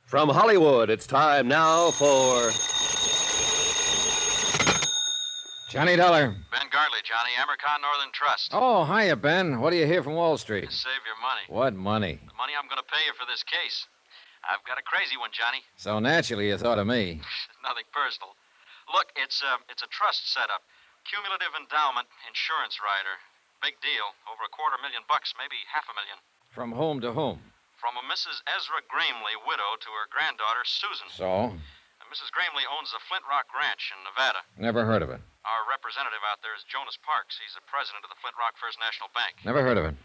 From Hollywood, it's time now for... Johnny Dollar. Ben Gartley, Johnny. Amercon Northern Trust. Oh, hiya, Ben. What do you hear from Wall Street? Save your money. What money? The money I'm going to pay you for this case. I've got a crazy one, Johnny. So naturally you thought of me. Nothing personal. Look, it's a trust setup. Cumulative endowment insurance rider. Big deal. Over $250,000, maybe $500,000. From whom to whom? From a Mrs. Ezra Grimley, widow, to her granddaughter, Susan. So? Mrs. Grimley owns the Flintrock Ranch in Nevada. Never heard of it. Our representative out there is Jonas Parks. He's the president of the Flintrock First National Bank. Never heard of it.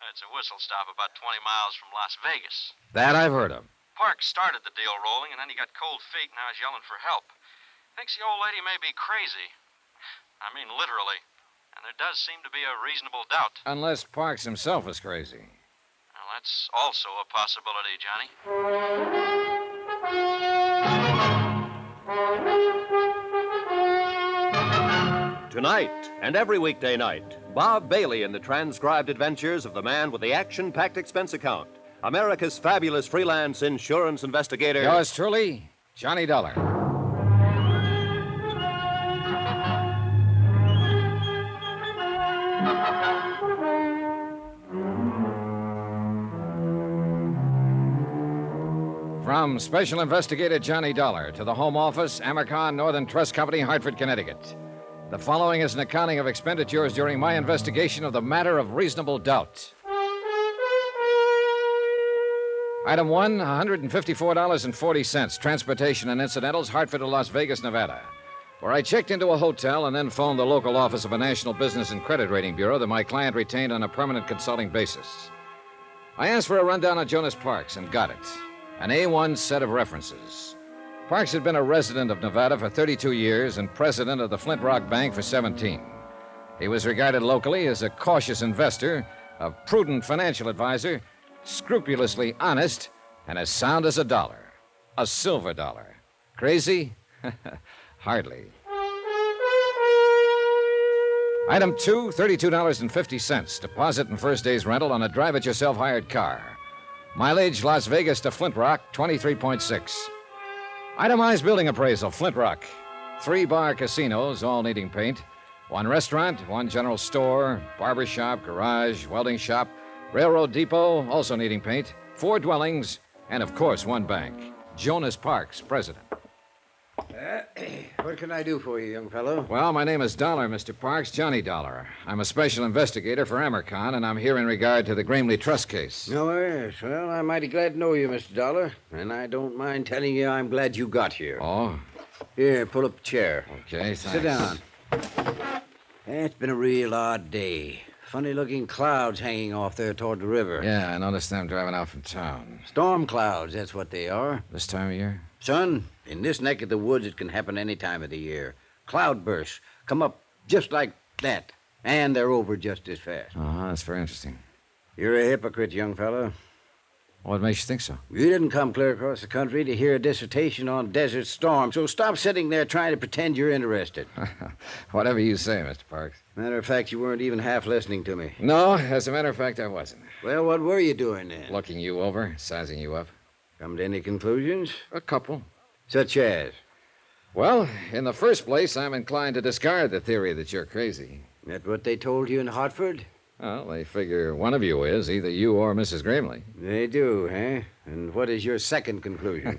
It's a whistle stop about 20 miles from Las Vegas. That I've heard of. Parks started the deal rolling, and then he got cold feet, and now he's yelling for help. Thinks the old lady may be crazy. I mean, literally. And there does seem to be a reasonable doubt. Unless Parks himself is crazy. Well, that's also a possibility, Johnny. Tonight and every weekday night, Bob Bailey in the transcribed adventures of the man with the action-packed expense account, America's fabulous freelance insurance investigator. Yours truly, Johnny Dollar. From Special Investigator Johnny Dollar to the Home Office, Amercon Northern Trust Company, Hartford, Connecticut. The following is an accounting of expenditures during my investigation of the matter of reasonable doubt. Item 1, $154.40, transportation and incidentals, Hartford to Las Vegas, Nevada, where I checked into a hotel and then phoned the local office of a national business and credit rating bureau that my client retained on a permanent consulting basis. I asked for a rundown on Jonas Parks and got it. An A1 set of references. Parks had been a resident of Nevada for 32 years and president of the Flintrock Bank for 17. He was regarded locally as a cautious investor, a prudent financial advisor, scrupulously honest, and as sound as a dollar. A silver dollar. Crazy? Hardly. Item 2, $32.50. Deposit and first day's rental on a drive-it-yourself hired car. Mileage, Las Vegas to Flintrock, 23.6. Itemized building appraisal, Flintrock. 3 bar casinos, all needing paint. 1 restaurant, 1 general store, barber shop, garage, welding shop, railroad depot, also needing paint. 4 dwellings, and of course, 1 bank. Jonas Parks, president. What can I do for you, young fellow? Well, my name is Dollar, Mr. Parks, Johnny Dollar. I'm a special investigator for Amercon, and I'm here in regard to the Grimley Trust case. Oh, yes. Well, I'm mighty glad to know you, Mr. Dollar. And I don't mind telling you I'm glad you got here. Oh? Here, pull up a chair. Okay, thanks. Sit down. It's been a real odd day. Funny-looking clouds hanging off there toward the river. Yeah, I noticed them driving out from town. Storm clouds, that's what they are. This time of year? Son, in this neck of the woods, it can happen any time of the year. Cloudbursts come up just like that, and they're over just as fast. Uh-huh, that's very interesting. You're a hypocrite, young fellow. What makes you think so? You didn't come clear across the country to hear a dissertation on desert storms, so stop sitting there trying to pretend you're interested. Whatever you say, Mr. Parks. Matter of fact, you weren't even half listening to me. No, as a matter of fact, I wasn't. Well, what were you doing then? Looking you over, sizing you up. Come to any conclusions? A couple. Such as? Well, in the first place, I'm inclined to discard the theory that you're crazy. That what they told you in Hartford? Well, they figure one of you is, either you or Mrs. Grimley. They do, eh? And what is your second conclusion?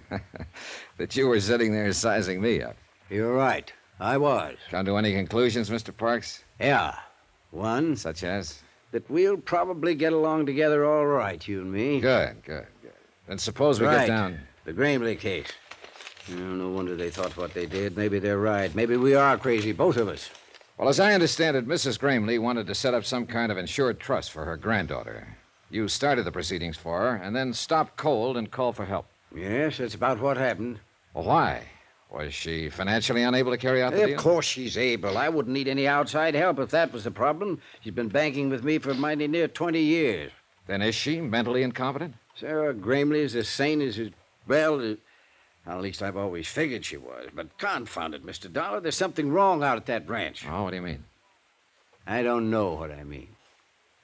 That you were sitting there sizing me up. You're right. I was. Come to any conclusions, Mr. Parks? Yeah. One, Such as? that we'll probably get along together all right, you and me. Good. Then suppose we Right. get down... The Grimley case. Oh, no wonder they thought what they did. Maybe they're right. Maybe we are crazy, both of us. Well, as I understand it, Mrs. Grimley wanted to set up some kind of insured trust for her granddaughter. You started the proceedings for her, and then stopped cold and called for help. Yes, that's about what happened. Well, why? Was she financially unable to carry out the deal? Of course she's able. I wouldn't need any outside help if that was the problem. She's been banking with me for mighty near 20 years. Then is she mentally incompetent? Sarah Grimley is as sane as... Well, at least I've always figured she was. But confound it, Mr. Dollar, there's something wrong out at that ranch. Oh, what do you mean? I don't know what I mean.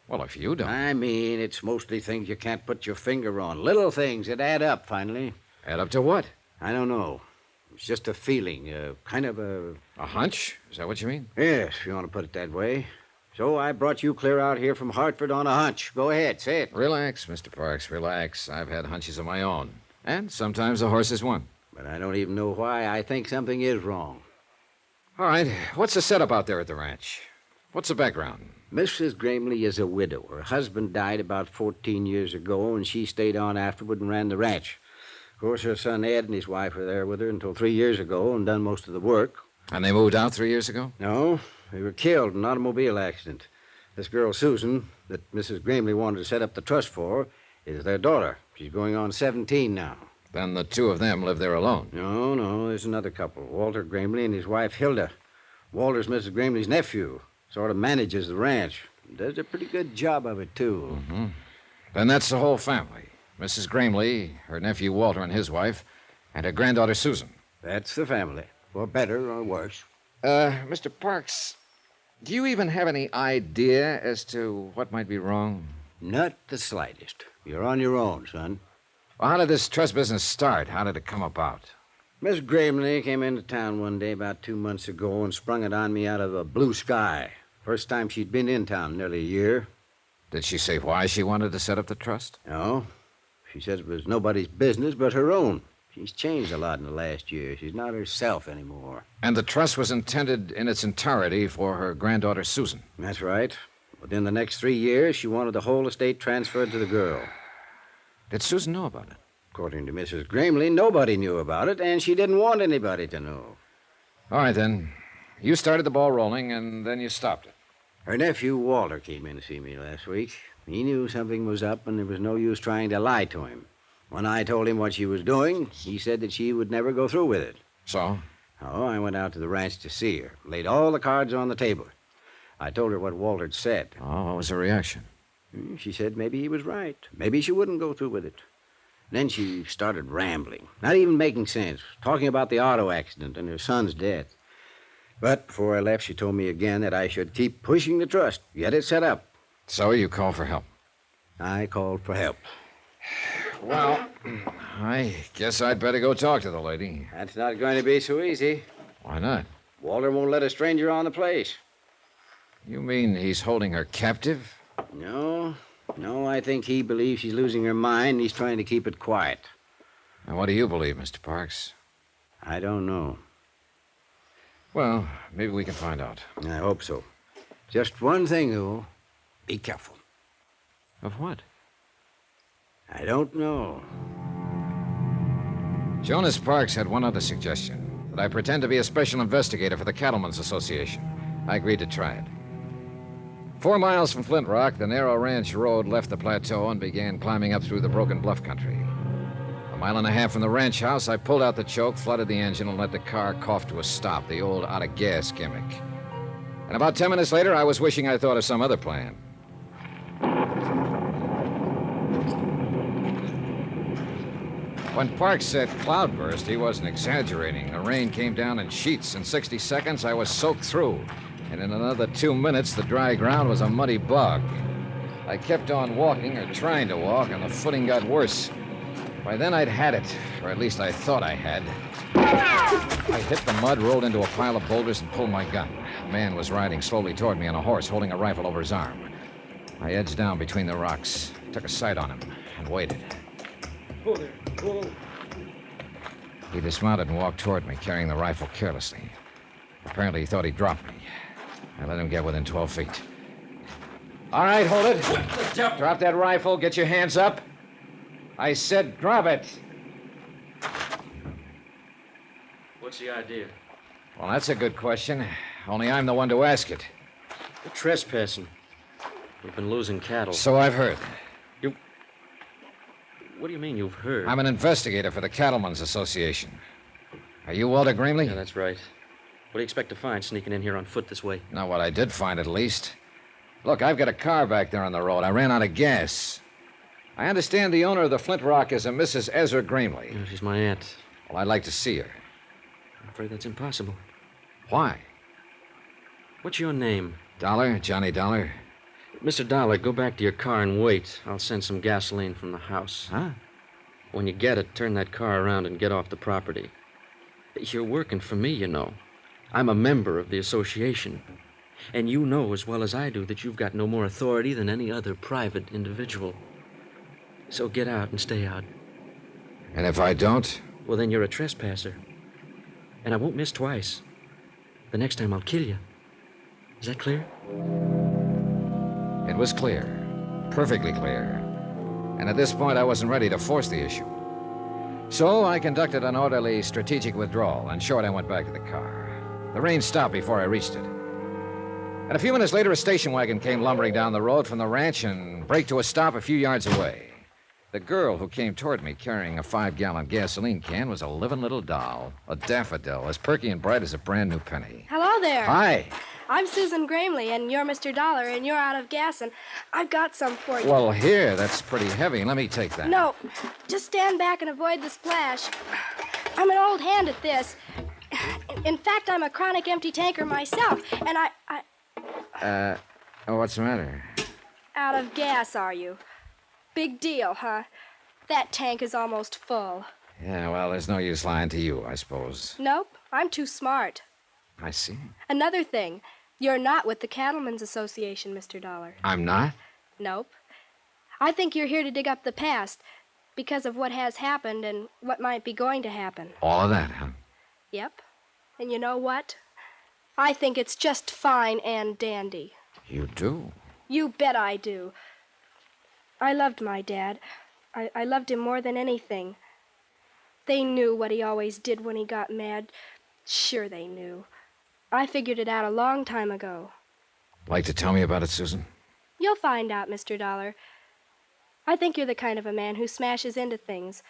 Well, if you don't. I mean, it's mostly things you can't put your finger on. Little things that add up, finally. Add up to what? I don't know. It's just a feeling, kind of a... A hunch? Is that what you mean? Yes, if you want to put it that way. So I brought you clear out here from Hartford on a hunch. Go ahead, say it. Relax, Mr. Parks, relax. I've had hunches of my own. And sometimes the horse is one. But I don't even know why I think something is wrong. All right, what's the setup out there at the ranch? What's the background? Mrs. Grimley is a widow. Her husband died about 14 years ago, and she stayed on afterward and ran the ranch. Of course, her son Ed and his wife were there with her until 3 years ago and done most of the work. And they moved out 3 years ago? No, they were killed in an automobile accident. This girl, Susan, that Mrs. Grimley wanted to set up the trust for, is their daughter. She's going on 17 now. Then the two of them live there alone. No, there's another couple, Walter Grimley and his wife, Hilda. Walter's Mrs. Grimley's nephew. Sort of manages the ranch. Does a pretty good job of it, too. Mm-hmm. Then that's the whole family. Mrs. Grimley, her nephew Walter and his wife, and her granddaughter Susan. That's the family, for better or worse. Mr. Parks, do you even have any idea as to what might be wrong? Not the slightest. You're on your own, son. Well, how did this trust business start? How did it come about? Miss Grimley came into town one day about 2 months ago and sprung it on me out of a blue sky. First time she'd been in town, nearly a year. Did she say why she wanted to set up the trust? No. She says it was nobody's business but her own. She's changed a lot in the last year. She's not herself anymore. And the trust was intended in its entirety for her granddaughter Susan. That's right. Within the next 3 years, she wanted the whole estate transferred to the girl. Did Susan know about it? According to Mrs. Grimley, nobody knew about it, and she didn't want anybody to know. All right, then. You started the ball rolling, and then you stopped it. Her nephew, Walter, came in to see me last week. He knew something was up, and there was no use trying to lie to him. When I told him what she was doing, he said that she would never go through with it. So? Oh, I went out to the ranch to see her, laid all the cards on the table. I told her what Walter'd said. Oh, what was her reaction? She said maybe he was right. Maybe she wouldn't go through with it. Then she started rambling, not even making sense, talking about the auto accident and her son's death. But before I left, she told me again that I should keep pushing the trust, get it set up. So you called for help? I called for help. Well, I guess I'd better go talk to the lady. That's not going to be so easy. Why not? Walter won't let a stranger on the place. You mean he's holding her captive? No, I think he believes she's losing her mind and he's trying to keep it quiet. And what do you believe, Mr. Parks? I don't know. Well, maybe we can find out. I hope so. Just one thing, though. Be careful. Of what? I don't know. Jonas Parks had one other suggestion, that I pretend to be a special investigator for the Cattlemen's Association. I agreed to try it. 4 miles from Flintrock, the narrow ranch road left the plateau and began climbing up through the broken bluff country. 1.5 miles from the ranch house, I pulled out the choke, flooded the engine, and let the car cough to a stop, the old out-of-gas gimmick. And about 10 minutes later, I was wishing I'd thought of some other plan. When Parks said cloudburst, he wasn't exaggerating. The rain came down in sheets. In 60 seconds, I was soaked through. And in another 2 minutes, the dry ground was a muddy bog. I kept on walking, or trying to walk, and the footing got worse. By then, I'd had it, or at least I thought I had. I hit the mud, rolled into a pile of boulders, and pulled my gun. A man was riding slowly toward me on a horse, holding a rifle over his arm. I edged down between the rocks, took a sight on him, and waited. Whoa there. Whoa. He dismounted and walked toward me, carrying the rifle carelessly. Apparently, he thought he'd drop me. I let him get within 12 feet. All right, hold it. Drop that rifle. Get your hands up. I said drop it. What's the idea? Well, that's a good question. Only I'm the one to ask it. We're trespassing. We've been losing cattle. So I've heard. What do you mean you've heard? I'm an investigator for the Cattlemen's Association. Are you Walter Grimley? Yeah, that's right. What do you expect to find sneaking in here on foot this way? Not what I did find, at least. Look, I've got a car back there on the road. I ran out of gas. I understand the owner of the Flintrock is a Mrs. Ezra Grimley. Yeah, she's my aunt. Well, I'd like to see her. I'm afraid that's impossible. Why? What's your name? Dollar, Johnny Dollar. Mr. Dollar, go back to your car and wait. I'll send some gasoline from the house. Huh? When you get it, turn that car around and get off the property. You're working for me, you know. I'm a member of the association. And you know as well as I do that you've got no more authority than any other private individual. So get out and stay out. And if I don't? Well, then you're a trespasser. And I won't miss twice. The next time I'll kill you. Is that clear? It was clear. Perfectly clear. And at this point, I wasn't ready to force the issue. So I conducted an orderly, strategic withdrawal, and short I went back to the car. The rain stopped before I reached it. And a few minutes later, a station wagon came lumbering down the road from the ranch and braked to a stop a few yards away. The girl who came toward me carrying a 5-gallon gasoline can was a living little doll, a daffodil, as perky and bright as a brand new penny. Hello there. Hi. I'm Susan Grimley, and you're Mr. Dollar, and you're out of gas, and I've got some for you. Well, here, that's pretty heavy. Let me take that. No, just stand back and avoid the splash. I'm an old hand at this. In fact, I'm a chronic empty tanker myself, and What's the matter? Out of gas, are you? Big deal, huh? That tank is almost full. Yeah, well, there's no use lying to you, I suppose. Nope, I'm too smart. I see. Another thing, you're not with the Cattlemen's Association, Mr. Dollar. I'm not? Nope. I think you're here to dig up the past because of what has happened and what might be going to happen. All of that, huh? Yep. And you know what? I think it's just fine and dandy. You do? You bet I do. I loved my dad. I loved him more than anything. They knew what he always did when he got mad. Sure they knew. I figured it out a long time ago. Like to tell me about it, Susan? You'll find out, Mr. Dollar. I think you're the kind of a man who smashes into things,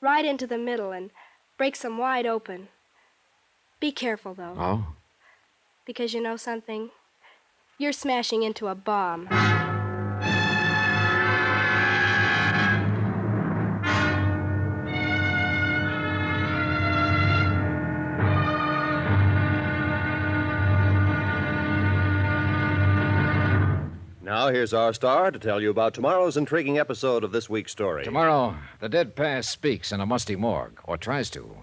right into the middle, and breaks them wide open. Be careful, though. Oh? Because you know something? You're smashing into a bomb. Now, here's our star to tell you about tomorrow's intriguing episode of this week's story. Tomorrow, the dead past speaks in a musty morgue, or tries to.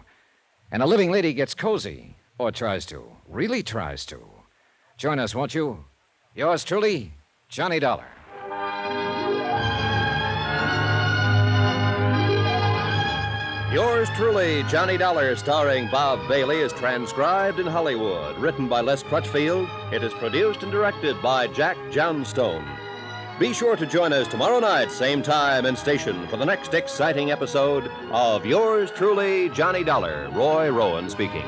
And a living lady gets cozy, or tries to. Really tries to. Join us, won't you? Yours truly, Johnny Dollar. Yours truly, Johnny Dollar, starring Bob Bailey, is transcribed in Hollywood. Written by Les Crutchfield, it is produced and directed by Jack Johnstone. Be sure to join us tomorrow night, same time and station, for the next exciting episode of Yours truly, Johnny Dollar. Roy Rowan speaking.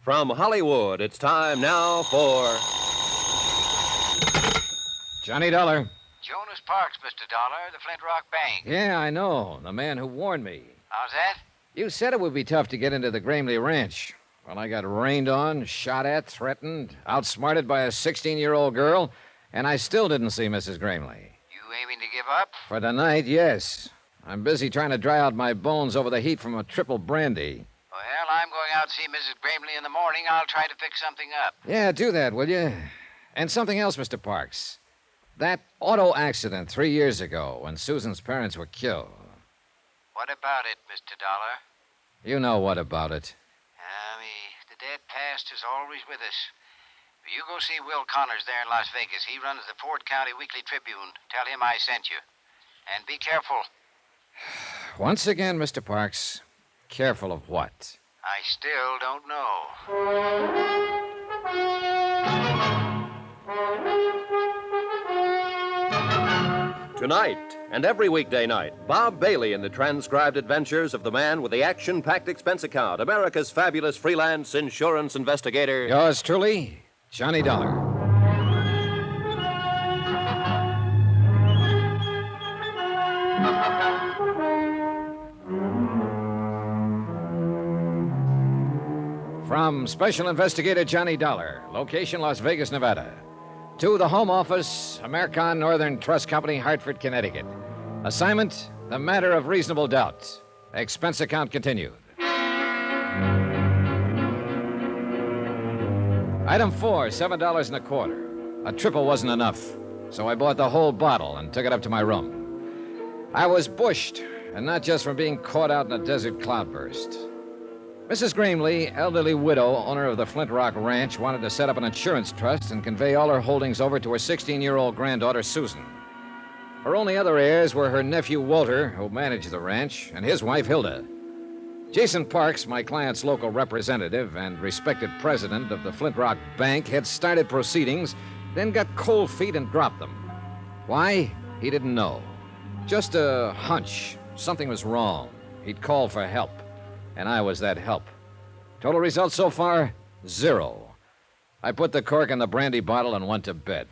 From Hollywood, it's time now for Johnny Dollar. Jonas Parks, Mr. Dollar, the Flintrock Bank. Yeah, I know. The man who warned me. How's that? You said it would be tough to get into the Grimley Ranch. Well, I got rained on, shot at, threatened, outsmarted by a 16-year-old girl, and I still didn't see Mrs. Grimley. You aiming to give up? For tonight, yes. I'm busy trying to dry out my bones over the heat from a triple brandy. Well, I'm going out to see Mrs. Grimley in the morning. I'll try to fix something up. Yeah, do that, will you? And something else, Mr. Parks. That auto accident 3 years ago when Susan's parents were killed. What about it, Mr. Dollar? You know what about it. The dead past is always with us. You go see Will Connors there in Las Vegas. He runs the Ford County Weekly Tribune. Tell him I sent you. And be careful. Once again, Mr. Parks, careful of what? I still don't know. Tonight and every weekday night, Bob Bailey in the transcribed adventures of the man with the action-packed expense account, America's fabulous freelance insurance investigator. Yours truly, Johnny Dollar. From Special Investigator Johnny Dollar, location Las Vegas, Nevada. To the Home Office, American Northern Trust Company, Hartford, Connecticut. Assignment, the matter of reasonable doubt. Expense account continued. Item 4, $7.25. A triple wasn't enough, so I bought the whole bottle and took it up to my room. I was bushed, and not just from being caught out in a desert cloudburst. Mrs. Grimley, elderly widow, owner of the Flintrock Ranch, wanted to set up an insurance trust and convey all her holdings over to her 16-year-old granddaughter, Susan. Her only other heirs were her nephew, Walter, who managed the ranch, and his wife, Hilda. Jason Parks, my client's local representative and respected president of the Flintrock Bank, had started proceedings, then got cold feet and dropped them. Why? He didn't know. Just a hunch. Something was wrong. He'd called for help. And I was that help. Total results so far, 0. I put the cork in the brandy bottle and went to bed.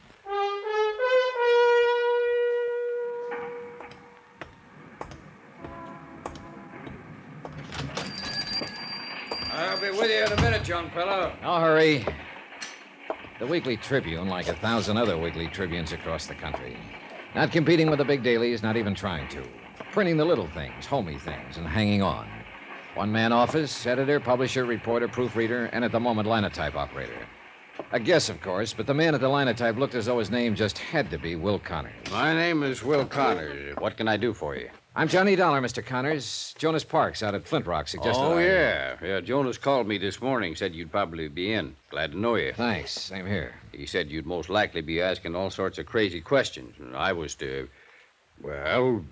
I'll be with you in a minute, young fellow. No hurry. The Weekly Tribune, like 1,000 other Weekly Tribunes across the country. Not competing with the big dailies, not even trying to. Printing the little things, homey things, and hanging on. One-man office, editor, publisher, reporter, proofreader, and at the moment, linotype operator. A guess, of course, but the man at the linotype looked as though his name just had to be Will Connors. My name is Will Connors. What can I do for you? I'm Johnny Dollar, Mr. Connors. Jonas Parks out at Flintrock suggested Yeah, Jonas called me this morning, said you'd probably be in. Glad to know you. Thanks. Same here. He said you'd most likely be asking all sorts of crazy questions. And I was to, well...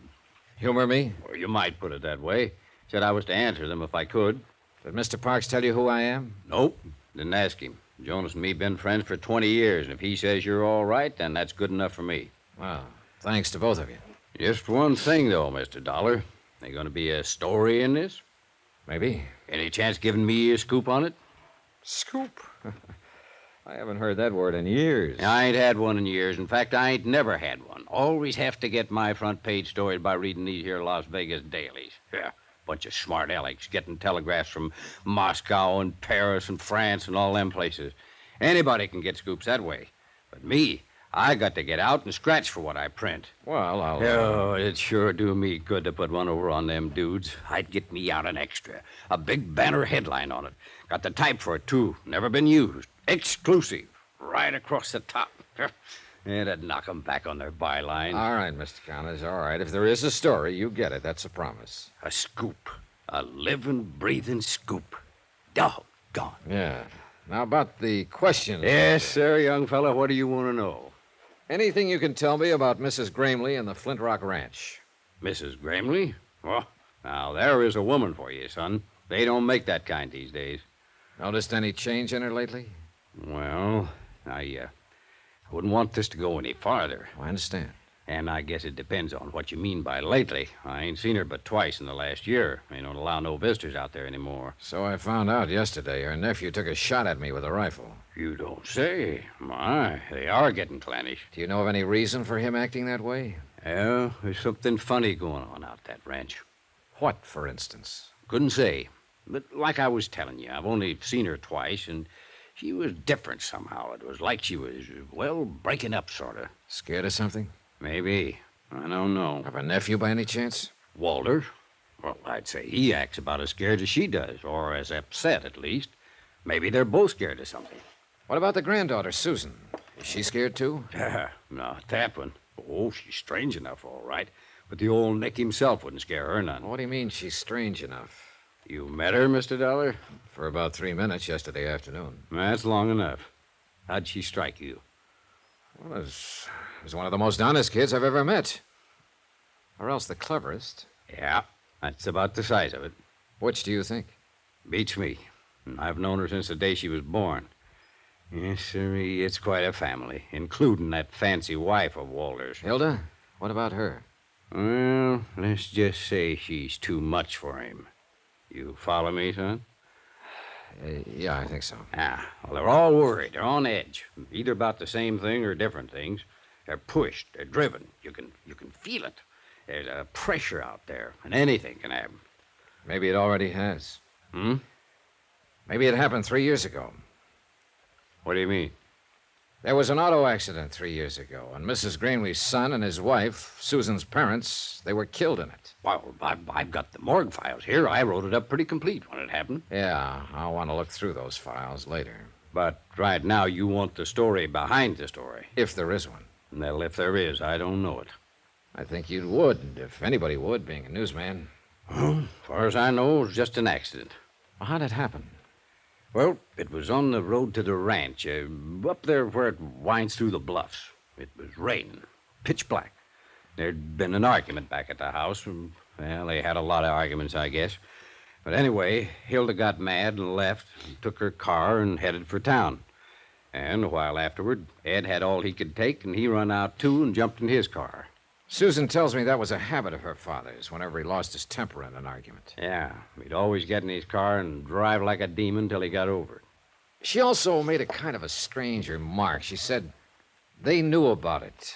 Humor me? Well, you might put it that way. Said I was to answer them if I could. Did Mr. Parks tell you who I am? Nope. Didn't ask him. Jonas and me been friends for 20 years, and if he says you're all right, then that's good enough for me. Well, thanks to both of you. Just one thing, though, Mr. Dollar. There going to be a story in this? Maybe. Any chance giving me a scoop on it? Scoop? I haven't heard that word in years. I ain't had one in years. In fact, I ain't never had one. Always have to get my front page stories by reading these here Las Vegas dailies. Yeah. Bunch of smart alecks getting telegraphs from Moscow and Paris and France and all them places. Anybody can get scoops that way. But me, I got to get out and scratch for what I print. Well, I'll... Oh, it sure do me good to put one over on them dudes. I'd get me out an extra. A big banner headline on it. Got the type for it, too. Never been used. Exclusive. Right across the top. It'd knock 'em back on their byline. All right, Mr. Connors, all right. If there is a story, you get it. That's a promise. A scoop. A living, breathing scoop. Doggone. Yeah. Now, about the questions. Yes, sir, young fella. What do you want to know? Anything you can tell me about Mrs. Grimley and the Flintrock Ranch? Mrs. Grimley? Well, now, there is a woman for you, son. They don't make that kind these days. Noticed any change in her lately? Well, I wouldn't want this to go any farther. I understand. And I guess it depends on what you mean by lately. I ain't seen her but twice in the last year. They don't allow no visitors out there anymore. So I found out yesterday her nephew took a shot at me with a rifle. You don't say. My, they are getting clannish. Do you know of any reason for him acting that way? Well, there's something funny going on out that ranch. What, for instance? Couldn't say. But like I was telling you, I've only seen her twice, and she was different somehow. It was like she was, well, breaking up, sort of. Scared of something? Maybe. I don't know. Of a nephew by any chance? Walter? Well, I'd say he acts about as scared as she does, or as upset, at least. Maybe they're both scared of something. What about the granddaughter, Susan? Is she scared, too? Not that one. Oh, she's strange enough, all right. But the old Nick himself wouldn't scare her none. What do you mean she's strange enough? You met her, Mr. Dollar? For about 3 minutes yesterday afternoon. That's long enough. How'd she strike you? Well, it was one of the most honest kids I've ever met. Or else the cleverest. Yeah, that's about the size of it. Which do you think? Beats me. I've known her since the day she was born. Yes, sirree, it's quite a family, including that fancy wife of Walter's. Hilda? What about her? Well, let's just say she's too much for him. You follow me, son? Yeah, I think so. Well, they're all worried. They're on edge. Either about the same thing or different things. They're pushed. They're driven. You can feel it. There's a pressure out there, and anything can happen. Maybe it already has. Hmm? Maybe it happened 3 years ago. What do you mean? There was an auto accident 3 years ago, and Mrs. Grimley's son and his wife, Susan's parents, they were killed in it. Well, I've got the morgue files here. I wrote it up pretty complete when it happened. Yeah, I'll want to look through those files later. But right now, you want the story behind the story. If there is one. Well, if there is, I don't know it. I think you would, if anybody would, being a newsman. Well, as far as I know, it was just an accident. Well, how'd it happen? Well, it was on the road to the ranch, up there where it winds through the bluffs. It was raining, pitch black. There'd been an argument back at the house. Well, they had a lot of arguments, I guess. But anyway, Hilda got mad and left, and took her car and headed for town. And a while afterward, Ed had all he could take, and he run out, too, and jumped in his car. Susan tells me that was a habit of her father's whenever he lost his temper in an argument. Yeah, he'd always get in his car and drive like a demon till he got over it. She also made a kind of a strange remark. She said they knew about it.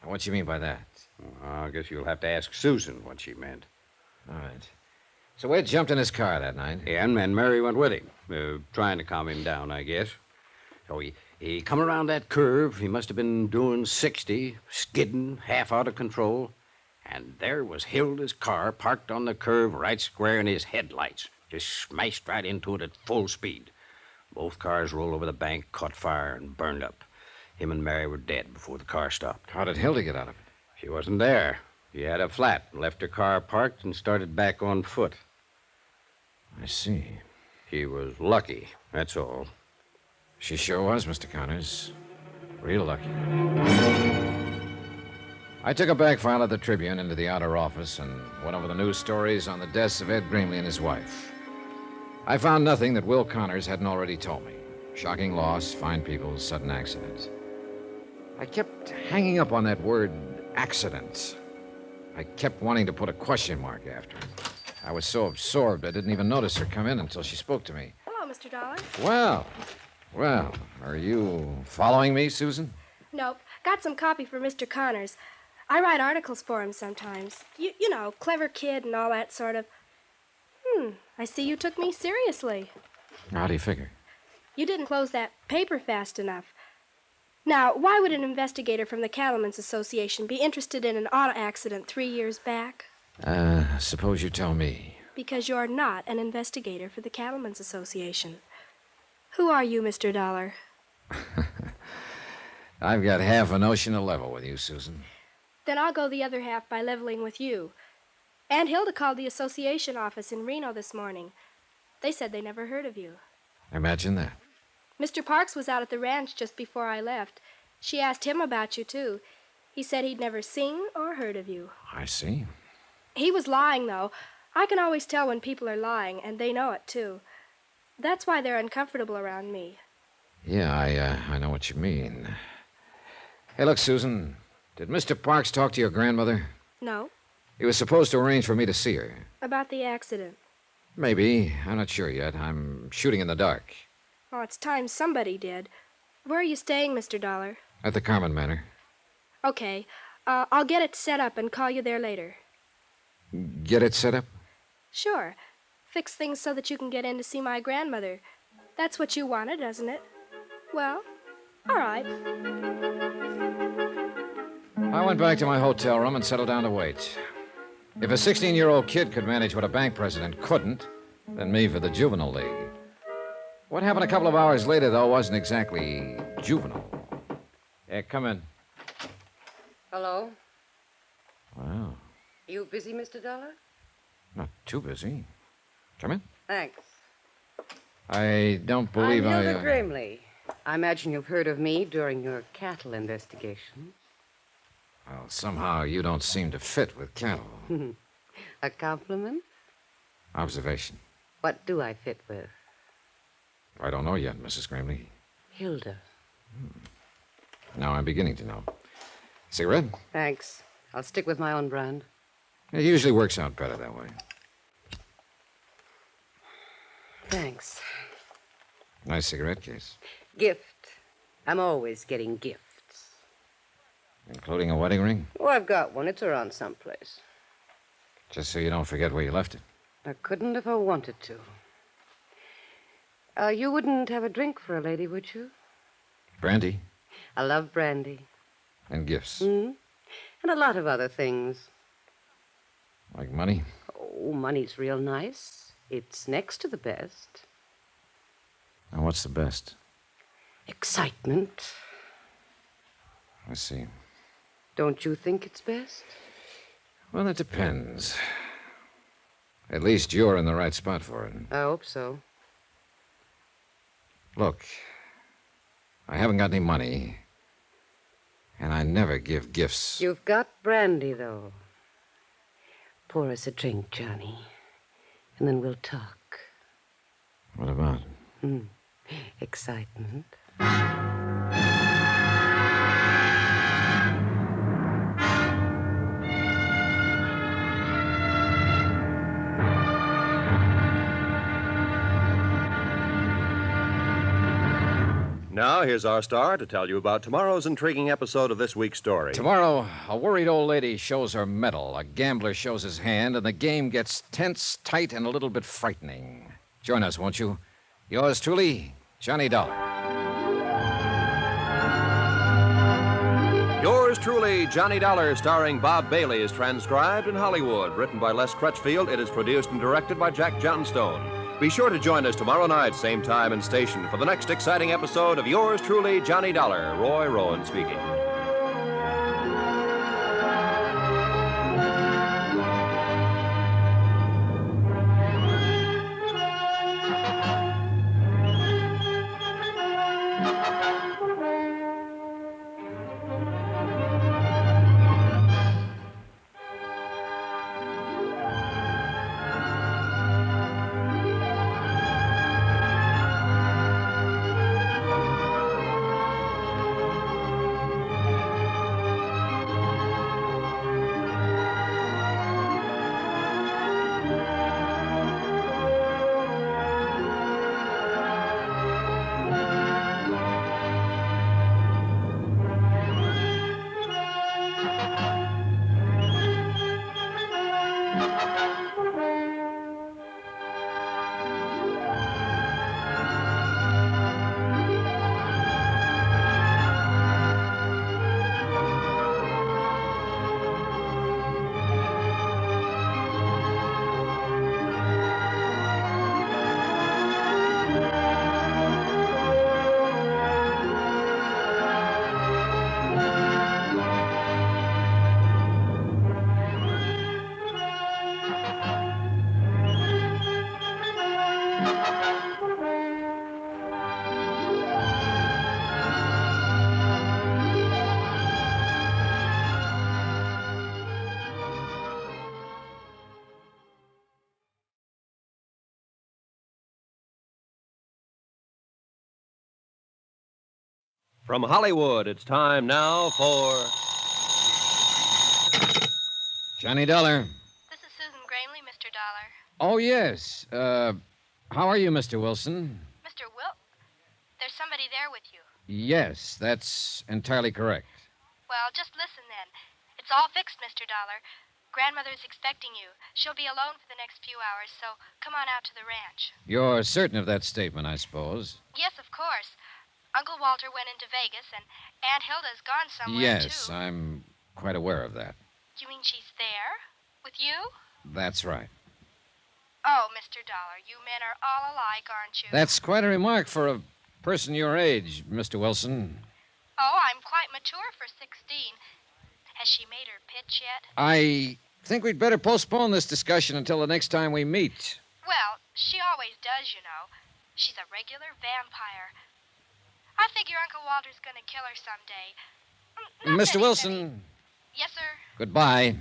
What do you mean by that? Well, I guess you'll have to ask Susan what she meant. All right. So Ed jumped in his car that night. Yeah, and Mary went with him, trying to calm him down, I guess. So he come around that curve. He must have been doing 60, skidding, half out of control. And there was Hilda's car parked on the curve right square in his headlights. Just smashed right into it at full speed. Both cars rolled over the bank, caught fire, and burned up. Him and Mary were dead before the car stopped. How did Hilda get out of it? She wasn't there. She had a flat, left her car parked, and started back on foot. I see. She was lucky, that's all. She sure was, Mr. Connors. Real lucky. I took a back file of the Tribune into the outer office and went over the news stories on the deaths of Ed Grimley and his wife. I found nothing that Will Connors hadn't already told me. Shocking loss, fine people, sudden accident. I kept hanging up on that word, accident. I kept wanting to put a question mark after it. I was so absorbed I didn't even notice her come in until she spoke to me. Hello, Mr. Dollar. Well, are you following me, Susan? Nope. Got some copy for Mr. Connors. I write articles for him sometimes. You know, clever kid and all that sort of. I see you took me seriously. How do you figure? You didn't close that paper fast enough. Now, why would an investigator from the Cattlemen's Association be interested in an auto accident 3 years back? Suppose you tell me. Because you're not an investigator for the Cattlemen's Association. Who are you, Mr. Dollar? I've got half a notion to level with you, Susan. Then I'll go the other half by leveling with you. Aunt Hilda called the association office in Reno this morning. They said they never heard of you. Imagine that. Mr. Parks was out at the ranch just before I left. She asked him about you, too. He said he'd never seen or heard of you. I see. He was lying, though. I can always tell when people are lying, and they know it, too. That's why they're uncomfortable around me. Yeah, I know what you mean. Hey, look, Susan, Did Mr. Parks talk to your grandmother? No. He was supposed to arrange for me to see her. About the accident. Maybe. I'm not sure yet. I'm shooting in the dark. Oh, it's time somebody did. Where are you staying, Mr. Dollar? At the Carmen Manor. Okay. I'll get it set up and call you there later. Get it set up? Sure. Fix things so that you can get in to see my grandmother. That's what you wanted, doesn't it? Well, all right. I went back to my hotel room and settled down to wait. If a 16-year-old kid could manage what a bank president couldn't, then me for the juvenile league. What happened a couple of hours later, though, wasn't exactly juvenile. Yeah, come in. Hello? Wow. You busy, Mr. Dollar? Not too busy. Come in. Thanks. I don't believe I'm Hilda Grimley. I imagine you've heard of me during your cattle investigation. Well, somehow you don't seem to fit with cattle. A compliment? Observation. What do I fit with? I don't know yet, Mrs. Grimley. Hilda. Now I'm beginning to know. Cigarette? Thanks. I'll stick with my own brand. It usually works out better that way. Thanks. Nice cigarette case. Gift. I'm always getting gifts. Including a wedding ring? Oh, I've got one. It's around someplace. Just so you don't forget where you left it. I couldn't if I wanted to. You wouldn't have a drink for a lady, would you? Brandy? I love brandy. And gifts? And a lot of other things. Like money? Oh, money's real nice. It's next to the best. And what's the best? Excitement. I see. Don't you think it's best? Well, it depends. At least you're in the right spot for it. I hope so. Look, I haven't got any money, and I never give gifts. You've got brandy, though. Pour us a drink, Johnny, and then we'll talk. What about? Excitement. Now, here's our star to tell you about tomorrow's intriguing episode of this week's story. Tomorrow, a worried old lady shows her mettle, a gambler shows his hand, and the game gets tense, tight, and a little bit frightening. Join us, won't you? Yours truly, Johnny Dollar. Yours truly, Johnny Dollar, starring Bob Bailey, is transcribed in Hollywood. Written by Les Crutchfield, it is produced and directed by Jack Johnstone. Be sure to join us tomorrow night, same time and station, for the next exciting episode of Yours truly, Johnny Dollar. Roy Rowan speaking. From Hollywood, it's time now for Johnny Dollar. This is Susan Grimley, Mr. Dollar. Oh, yes. How are you, Mr. Wilson? Mr. There's somebody there with you. Yes, that's entirely correct. Well, just listen then. It's all fixed, Mr. Dollar. Grandmother's expecting you. She'll be alone for the next few hours, so come on out to the ranch. You're certain of that statement, I suppose? Yes, of course. Uncle Walter went into Vegas, and Aunt Hilda's gone somewhere, Yes, too. I'm quite aware of that. You mean she's there? With you? That's right. Oh, Mr. Dollar, you men are all alike, aren't you? That's quite a remark for a person your age, Mr. Wilson. Oh, I'm quite mature for 16. Has she made her pitch yet? I think we'd better postpone this discussion until the next time we meet. Well, she always does, you know. She's a regular vampire. I figure Uncle Walter's gonna kill her someday. Not Mr. that Wilson. Yes, sir? Goodbye.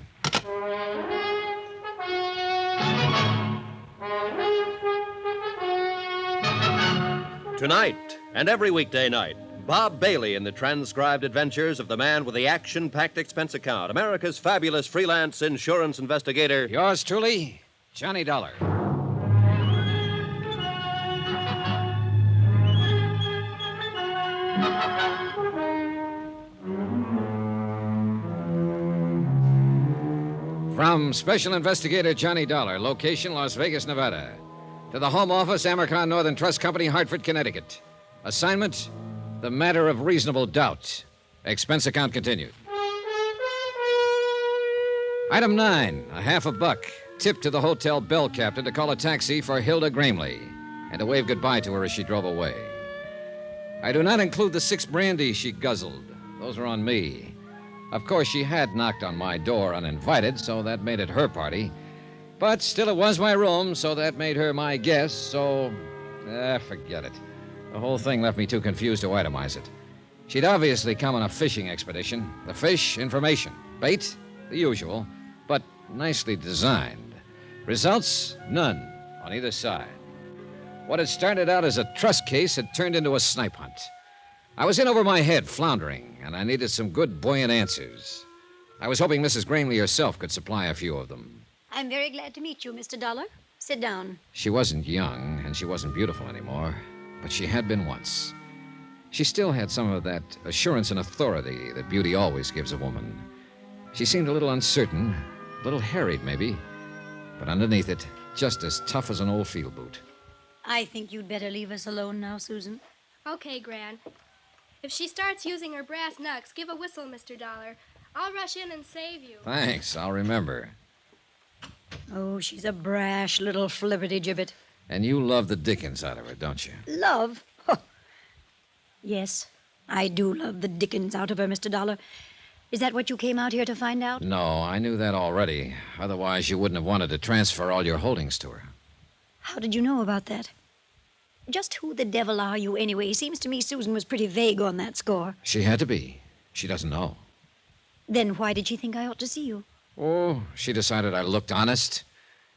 Tonight and every weekday night, Bob Bailey in the transcribed adventures of the man with the action-packed expense account, America's fabulous freelance insurance investigator. Yours truly, Johnny Dollar. From Special Investigator Johnny Dollar, location Las Vegas, Nevada, to the Home Office, Amercon Northern Trust Company, Hartford, Connecticut. Assignment, the matter of reasonable doubt. Expense account continued. Item 9, a $50. Tip to the hotel bell captain to call a taxi for Hilda Grimley and to wave goodbye to her as she drove away. I do not include the 6 brandies she guzzled. Those are on me. Of course, she had knocked on my door uninvited, so that made it her party. But still, it was my room, so that made her my guest, so... forget it. The whole thing left me too confused to itemize it. She'd obviously come on a fishing expedition. The fish, information. Bait, the usual, but nicely designed. Results, none on either side. What had started out as a trust case had turned into a snipe hunt. I was in over my head, floundering, and I needed some good, buoyant answers. I was hoping Mrs. Grimley herself could supply a few of them. I'm very glad to meet you, Mr. Dollar. Sit down. She wasn't young, and she wasn't beautiful anymore, but she had been once. She still had some of that assurance and authority that beauty always gives a woman. She seemed a little uncertain, a little harried, maybe, but underneath it, just as tough as an old field boot. I think you'd better leave us alone now, Susan. Okay, Gran. If she starts using her brass knucks, give a whistle, Mr. Dollar. I'll rush in and save you. Thanks, I'll remember. Oh, she's a brash little flibberty-gibbet. And you love the dickens out of her, don't you? Love? Oh. Yes, I do love the dickens out of her, Mr. Dollar. Is that what you came out here to find out? No, I knew that already. Otherwise, you wouldn't have wanted to transfer all your holdings to her. How did you know about that? Just who the devil are you, anyway? Seems to me Susan was pretty vague on that score. She had to be. She doesn't know. Then why did she think I ought to see you? Oh, she decided I looked honest.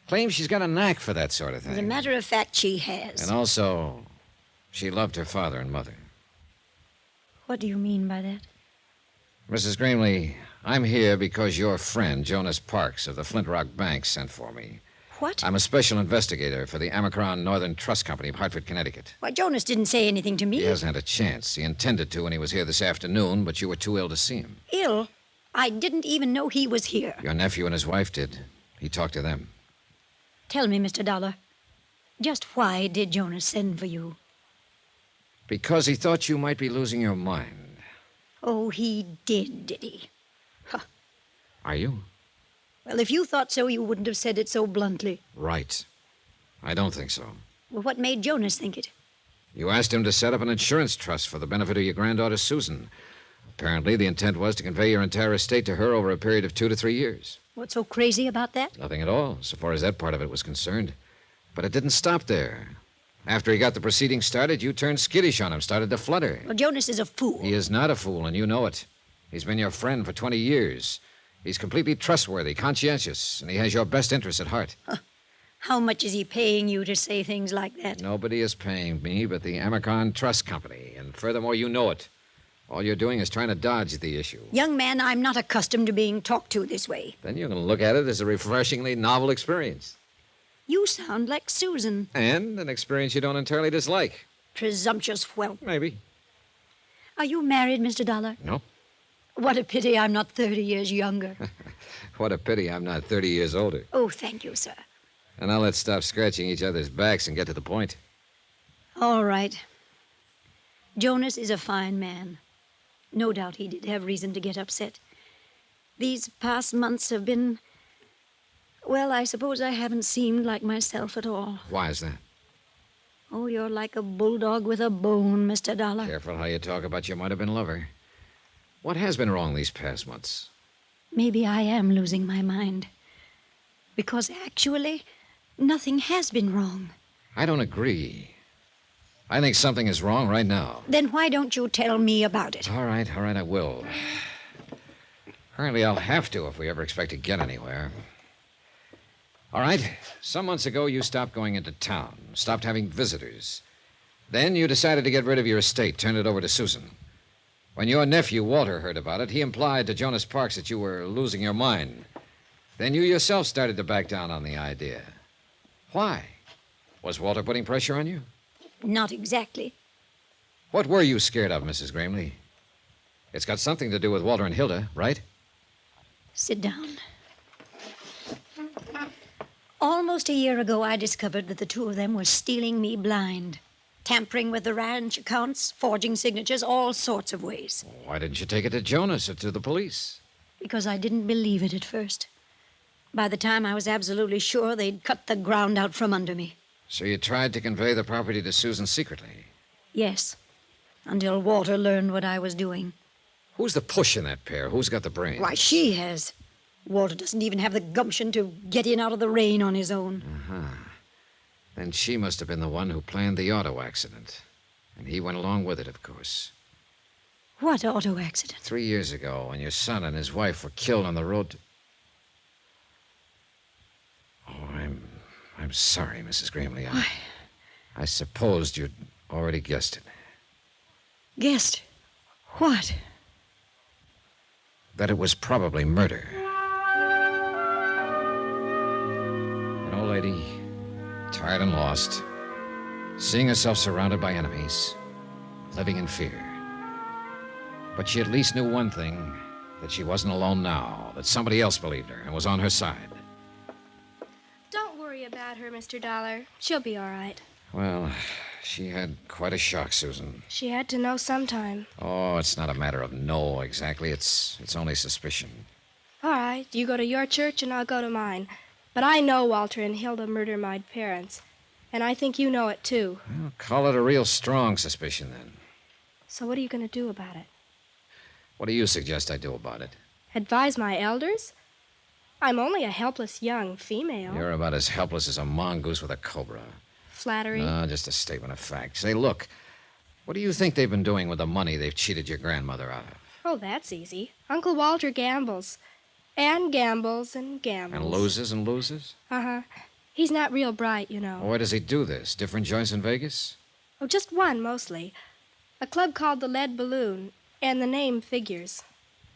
Claims she's got a knack for that sort of thing. As a matter of fact, she has. And also, she loved her father and mother. What do you mean by that? Mrs. Grimley, I'm here because your friend, Jonas Parks of the Flintrock Bank, sent for me. What? I'm a special investigator for the Amercon Northern Trust Company of Hartford, Connecticut. Why, Jonas didn't say anything to me. He hasn't had a chance. He intended to when he was here this afternoon, but you were too ill to see him. Ill? I didn't even know he was here. Your nephew and his wife did. He talked to them. Tell me, Mr. Dollar, just why did Jonas send for you? Because he thought you might be losing your mind. Oh, he did he? Huh. Are you? Well, if you thought so, you wouldn't have said it so bluntly. Right. I don't think so. Well, what made Jonas think it? You asked him to set up an insurance trust for the benefit of your granddaughter, Susan. Apparently, the intent was to convey your entire estate to her over a period of 2 to 3 years. What's so crazy about that? Nothing at all, so far as that part of it was concerned. But it didn't stop there. After he got the proceedings started, you turned skittish on him, started to flutter. Well, Jonas is a fool. He is not a fool, and you know it. He's been your friend for 20 years. He's completely trustworthy, conscientious, and he has your best interests at heart. Huh. How much is he paying you to say things like that? Nobody is paying me but the Amercon Trust Company, and furthermore, you know it. All you're doing is trying to dodge the issue. Young man, I'm not accustomed to being talked to this way. Then you can look at it as a refreshingly novel experience. You sound like Susan. And an experience you don't entirely dislike. Presumptuous whelp. Maybe. Are you married, Mr. Dollar? No. What a pity I'm not 30 years younger. What a pity I'm not 30 years older. Oh, thank you, sir. And now let's stop scratching each other's backs and get to the point. All right. Jonas is a fine man. No doubt he did have reason to get upset. These past months have been... Well, I suppose I haven't seemed like myself at all. Why is that? Oh, you're like a bulldog with a bone, Mr. Dollar. Careful how you talk about your might-have-been lover. What has been wrong these past months? Maybe I am losing my mind. Because actually, nothing has been wrong. I don't agree. I think something is wrong right now. Then why don't you tell me about it? All right, I will. Apparently I'll have to if we ever expect to get anywhere. All right, some months ago you stopped going into town, stopped having visitors. Then you decided to get rid of your estate, turn it over to Susan. When your nephew, Walter, heard about it, he implied to Jonas Parks that you were losing your mind. Then you yourself started to back down on the idea. Why? Was Walter putting pressure on you? Not exactly. What were you scared of, Mrs. Grimley? It's got something to do with Walter and Hilda, right? Sit down. Almost a year ago, I discovered that the two of them were stealing me blind. Tampering with the ranch accounts, forging signatures, all sorts of ways. Why didn't you take it to Jonas or to the police? Because I didn't believe it at first. By the time I was absolutely sure, they'd cut the ground out from under me. So you tried to convey the property to Susan secretly? Yes, until Walter learned what I was doing. Who's the push in that pair? Who's got the brains? Why, she has. Walter doesn't even have the gumption to get in out of the rain on his own. Uh-huh. Then she must have been the one who planned the auto accident. And he went along with it, of course. What auto accident? 3 years ago, when your son and his wife were killed on the road to... Oh, I'm sorry, Mrs. Grimley. I supposed you'd already guessed it. Guessed? What? That it was probably murder. An old lady, tired and lost, seeing herself surrounded by enemies, living in fear. But she at least knew one thing, that she wasn't alone now, that somebody else believed her and was on her side. Don't worry about her, Mr. Dollar. She'll be all right. Well, she had quite a shock, Susan. She had to know sometime. Oh, it's not a matter of no, exactly. It's only suspicion. All right, you go to your church and I'll go to mine. But I know Walter and Hilda murdered my parents. And I think you know it, too. Well, call it a real strong suspicion, then. So what are you going to do about it? What do you suggest I do about it? Advise my elders? I'm only a helpless young female. You're about as helpless as a mongoose with a cobra. Flattery? No, just a statement of fact. Say, look, what do you think they've been doing with the money they've cheated your grandmother out of? Oh, that's easy. Uncle Walter gambles. And gambles and gambles. And loses and loses? Uh-huh. He's not real bright, you know. Where does he do this? Different joints in Vegas? Oh, just one, mostly. A club called the Lead Balloon, and the name figures.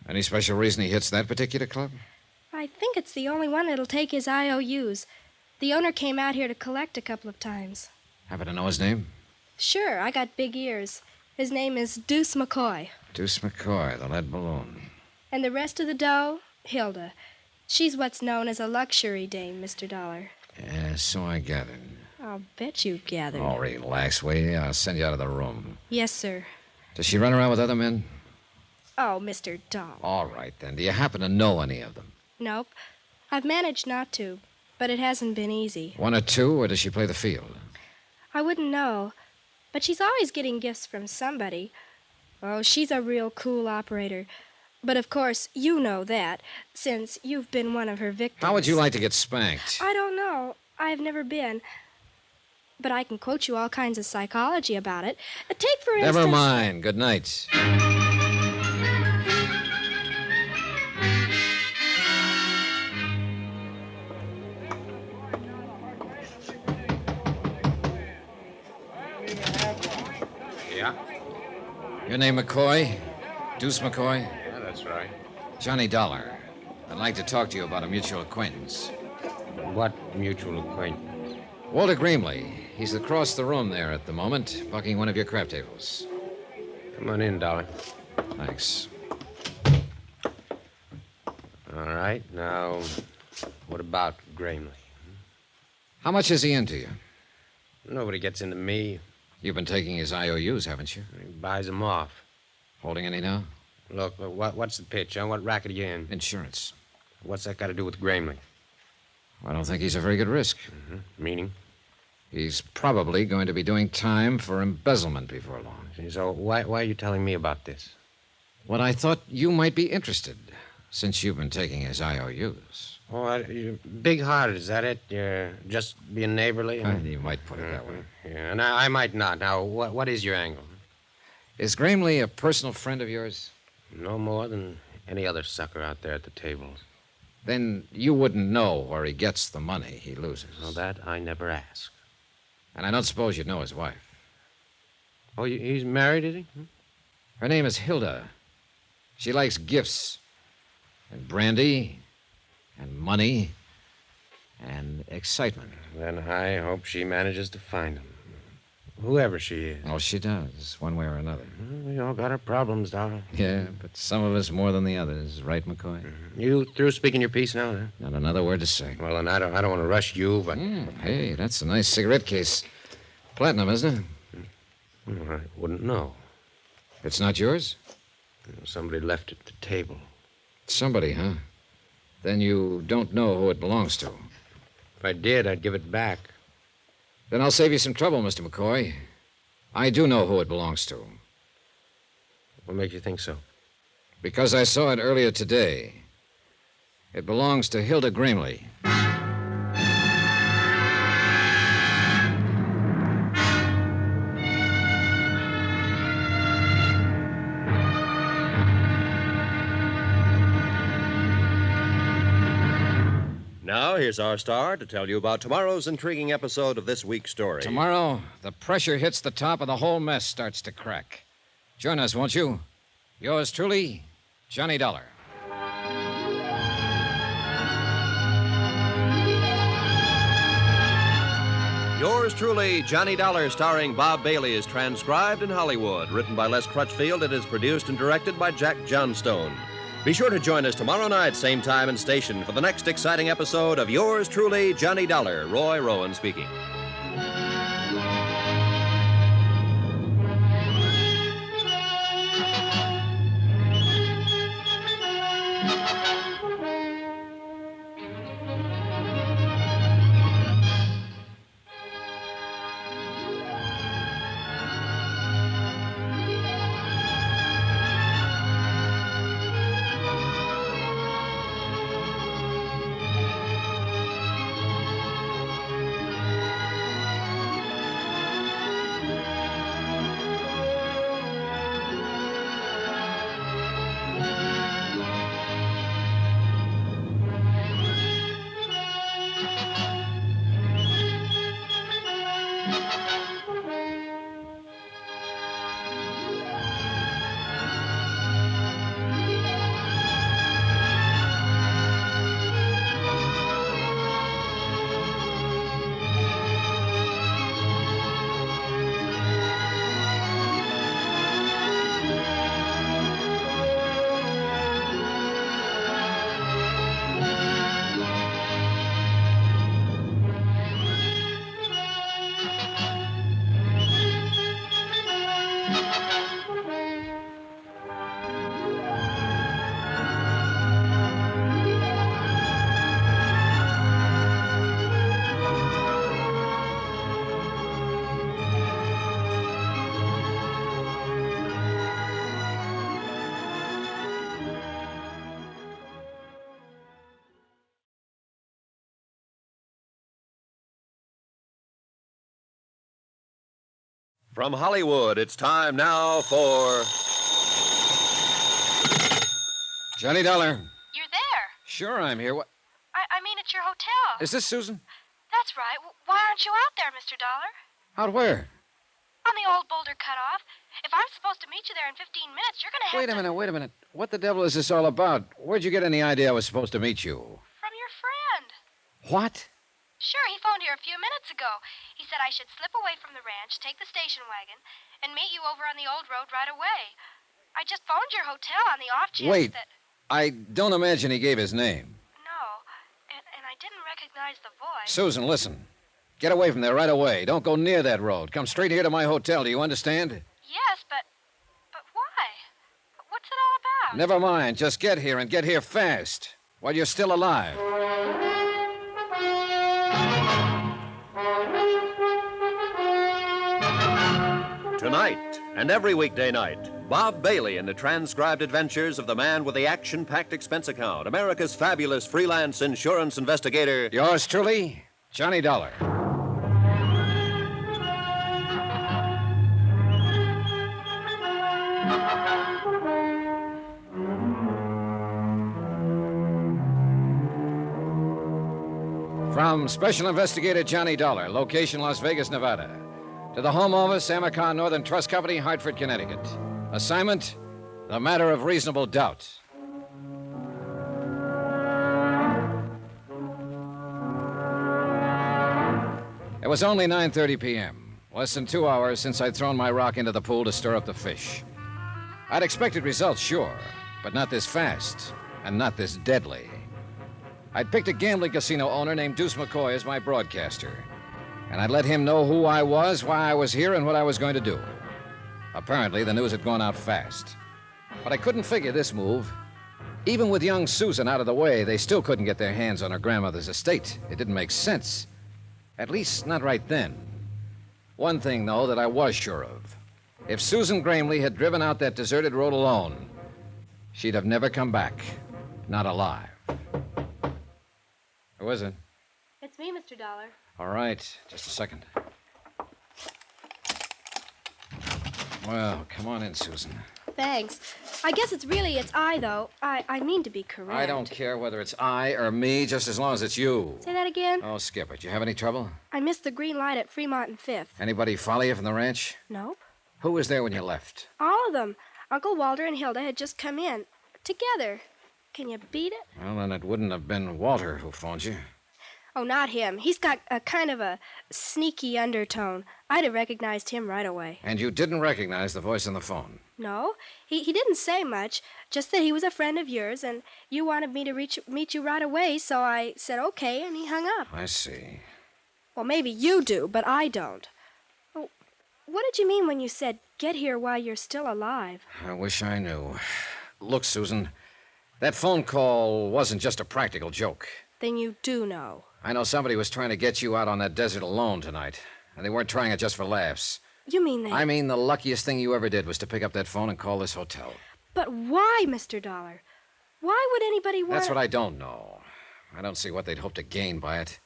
Any special reason he hits that particular club? I think it's the only one that'll take his IOUs. The owner came out here to collect a couple of times. Happen to know his name? Sure, I got big ears. His name is Deuce McCoy. Deuce McCoy, the Lead Balloon. And the rest of the dough, Hilda. She's what's known as a luxury dame, Mr. Dollar. Yeah, so I gathered. I'll bet you gathered. Oh, relax, will you? I'll send you out of the room. Yes, sir. Does she run around with other men? Oh, Mr. Dollar. All right, then. Do you happen to know any of them? Nope. I've managed not to, but it hasn't been easy. One or two, or does she play the field? I wouldn't know, but she's always getting gifts from somebody. Oh, she's a real cool operator. But of course, you know that, since you've been one of her victims. How would you like to get spanked? I don't know. I've never been. But I can quote you all kinds of psychology about it. Take, for instance... Never mind. Good night. Yeah? Your name McCoy? Deuce McCoy? Yeah, that's right. Johnny Dollar. I'd like to talk to you about a mutual acquaintance. What mutual acquaintance? Walter Grimley. He's across the room there at the moment, bucking one of your crap tables. Come on in, Dollar. Thanks. All right. Now, what about Grimley? How much is he into you? Nobody gets into me. You've been taking his IOUs, haven't you? He buys them off. Holding any now? Look, what's the pitch, huh? What racket are you in? Insurance. What's that got to do with Grimley? I don't think he's a very good risk. Mm-hmm. Meaning? He's probably going to be doing time for embezzlement before long. So why are you telling me about this? Well, I thought you might be interested, since you've been taking his IOUs. Oh, you're big-hearted, is that it? You're just being neighborly? You might put it that way. Yeah, and I might not. Now, what is your angle? Is Grimley a personal friend of yours? No more than any other sucker out there at the tables. Then you wouldn't know where he gets the money he loses. Well, that I never ask. And I don't suppose you'd know his wife. Oh, he's married, is he? Her name is Hilda. She likes gifts and brandy and money and excitement. Then I hope she manages to find him. Whoever she is. Oh, she does, one way or another. We all got our problems, Dollar. Yeah, but some of us more than the others, right, McCoy? You through speaking your piece now, huh? Not another word to say. Well, then I don't want to rush you, but... Hey, that's a nice cigarette case. Platinum, isn't it? I wouldn't know. It's not yours? Somebody left it at the table. Somebody, huh? Then you don't know who it belongs to. If I did, I'd give it back. Then I'll save you some trouble, Mr. McCoy. I do know who it belongs to. What makes you think so? Because I saw it earlier today. It belongs to Hilda Grimley. Now, here's our star to tell you about tomorrow's intriguing episode of this week's story. Tomorrow, the pressure hits the top and the whole mess starts to crack. Join us, won't you? Yours truly, Johnny Dollar. Yours truly, Johnny Dollar, starring Bob Bailey, is transcribed in Hollywood. Written by Les Crutchfield, it is produced and directed by Jack Johnstone. Be sure to join us tomorrow night, same time and station, for the next exciting episode of Yours truly, Johnny Dollar. Roy Rowan speaking. From Hollywood, it's time now for... Johnny Dollar. You're there. Sure, I'm here. What? I mean, at your hotel. Is this Susan? That's right. Why aren't you out there, Mr. Dollar? Out where? On the old boulder cutoff. If I'm supposed to meet you there in 15 minutes, you're going to have to... Wait a minute. What the devil is this all about? Where'd you get any idea I was supposed to meet you? From your friend. What? Sure, he phoned here a few minutes ago. He said I should slip away from the ranch, take the station wagon, and meet you over on the old road right away. I just phoned your hotel on the off chance that... I don't imagine he gave his name. No, and I didn't recognize the voice. Susan, listen. Get away from there right away. Don't go near that road. Come straight here to my hotel. Do you understand? Yes, but why? What's it all about? Never mind. Just get here and get here fast while you're still alive. Tonight and every weekday night, Bob Bailey in the transcribed adventures of the man with the action-packed expense account, America's fabulous freelance insurance investigator. Yours truly, Johnny Dollar. From Special Investigator Johnny Dollar, location Las Vegas, Nevada, to the Home Office, Amercon Northern Trust Company, Hartford, Connecticut. Assignment, the matter of reasonable doubt. It was only 9:30 p.m., less than 2 hours since I'd thrown my rock into the pool to stir up the fish. I'd expected results, sure, but not this fast, and not this deadly. I'd picked a gambling casino owner named Deuce McCoy as my broadcaster, and I'd let him know who I was, why I was here, and what I was going to do. Apparently, the news had gone out fast. But I couldn't figure this move. Even with young Susan out of the way, they still couldn't get their hands on her grandmother's estate. It didn't make sense. At least, not right then. One thing, though, that I was sure of. If Susan Grimley had driven out that deserted road alone, she'd have never come back. Not alive. Who is it? It's me, Mr. Dollar. All right, just a second. Well, come on in, Susan. Thanks. I guess it's I, though. I mean to be correct. I don't care whether it's I or me, just as long as it's you. Say that again? Oh, skip it. You have any trouble? I missed the green light at Fremont and 5th. Anybody follow you from the ranch? Nope. Who was there when you left? All of them. Uncle Walter and Hilda had just come in. Together. Can you beat it? Well, then it wouldn't have been Walter who phoned you. Oh, not him. He's got a kind of a sneaky undertone. I'd have recognized him right away. And you didn't recognize the voice on the phone? No. He didn't say much, just that he was a friend of yours, and you wanted me to meet you right away, so I said okay, and he hung up. I see. Well, maybe you do, but I don't. Oh, what did you mean when you said, get here while you're still alive? I wish I knew. Look, Susan, that phone call wasn't just a practical joke. Then you do know. I know somebody was trying to get you out on that desert alone tonight, and they weren't trying it just for laughs. You mean they... I mean the luckiest thing you ever did was to pick up that phone and call this hotel. But why, Mr. Dollar? Why would anybody want... That's what I don't know. I don't see what they'd hope to gain by it.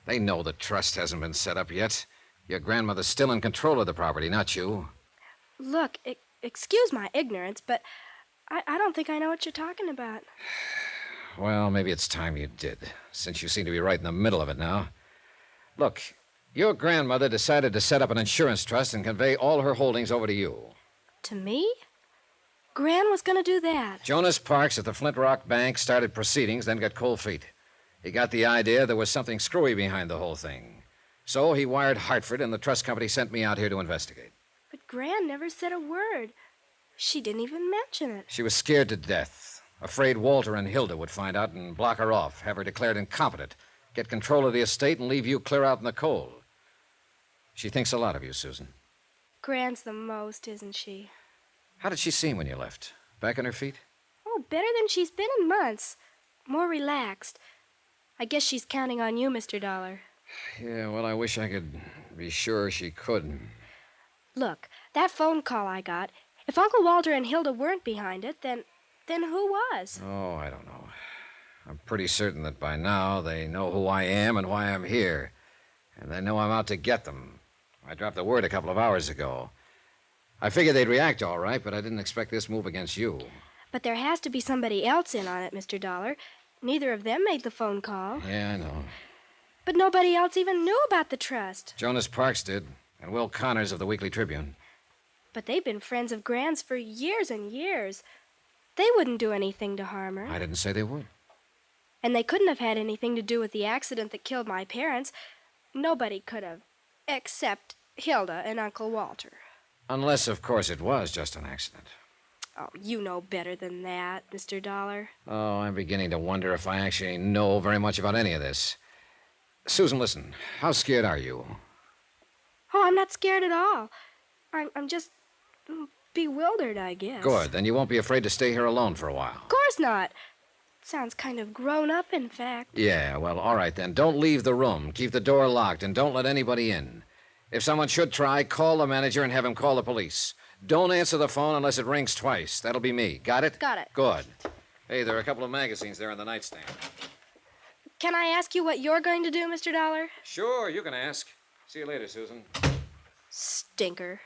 They know the trust hasn't been set up yet. Your grandmother's still in control of the property, not you. Look, excuse my ignorance, but I don't think I know what you're talking about. Well, maybe it's time you did, since you seem to be right in the middle of it now. Look, your grandmother decided to set up an insurance trust and convey all her holdings over to you. To me? Gran was going to do that. Jonas Parks at the Flintrock Bank started proceedings, then got cold feet. He got the idea there was something screwy behind the whole thing. So he wired Hartford, and the trust company sent me out here to investigate. But Gran never said a word. She didn't even mention it. She was scared to death, afraid Walter and Hilda would find out and block her off, have her declared incompetent, get control of the estate, and leave you clear out in the cold. She thinks a lot of you, Susan. Gran's the most, isn't she? How did she seem when you left? Back on her feet? Oh, better than she's been in months. More relaxed. I guess she's counting on you, Mr. Dollar. Yeah, well, I wish I could be sure she could. Look, that phone call I got, if Uncle Walter and Hilda weren't behind it, then who was? Oh, I don't know. I'm pretty certain that by now they know who I am and why I'm here. And they know I'm out to get them. I dropped the word a couple of hours ago. I figured they'd react all right, but I didn't expect this move against you. But there has to be somebody else in on it, Mr. Dollar. Neither of them made the phone call. Yeah, I know. But nobody else even knew about the trust. Jonas Parks did, and Will Connors of the Weekly Tribune. But they've been friends of Grand's for years and years. They wouldn't do anything to harm her. I didn't say they would. And they couldn't have had anything to do with the accident that killed my parents. Nobody could have, except Hilda and Uncle Walter. Unless, of course, it was just an accident. Oh, you know better than that, Mr. Dollar. Oh, I'm beginning to wonder if I actually know very much about any of this. Susan, listen, how scared are you? Oh, I'm not scared at all. I'm just bewildered, I guess. Good, then you won't be afraid to stay here alone for a while. Of course not. Sounds kind of grown up, in fact. Yeah, well, all right then. Don't leave the room. Keep the door locked and don't let anybody in. If someone should try, call the manager and have him call the police. Don't answer the phone unless it rings twice. That'll be me. Got it? Got it. Good. Hey, there are a couple of magazines there on the nightstand. Can I ask you what you're going to do, Mr. Dollar? Sure, you can ask. See you later, Susan. Stinker.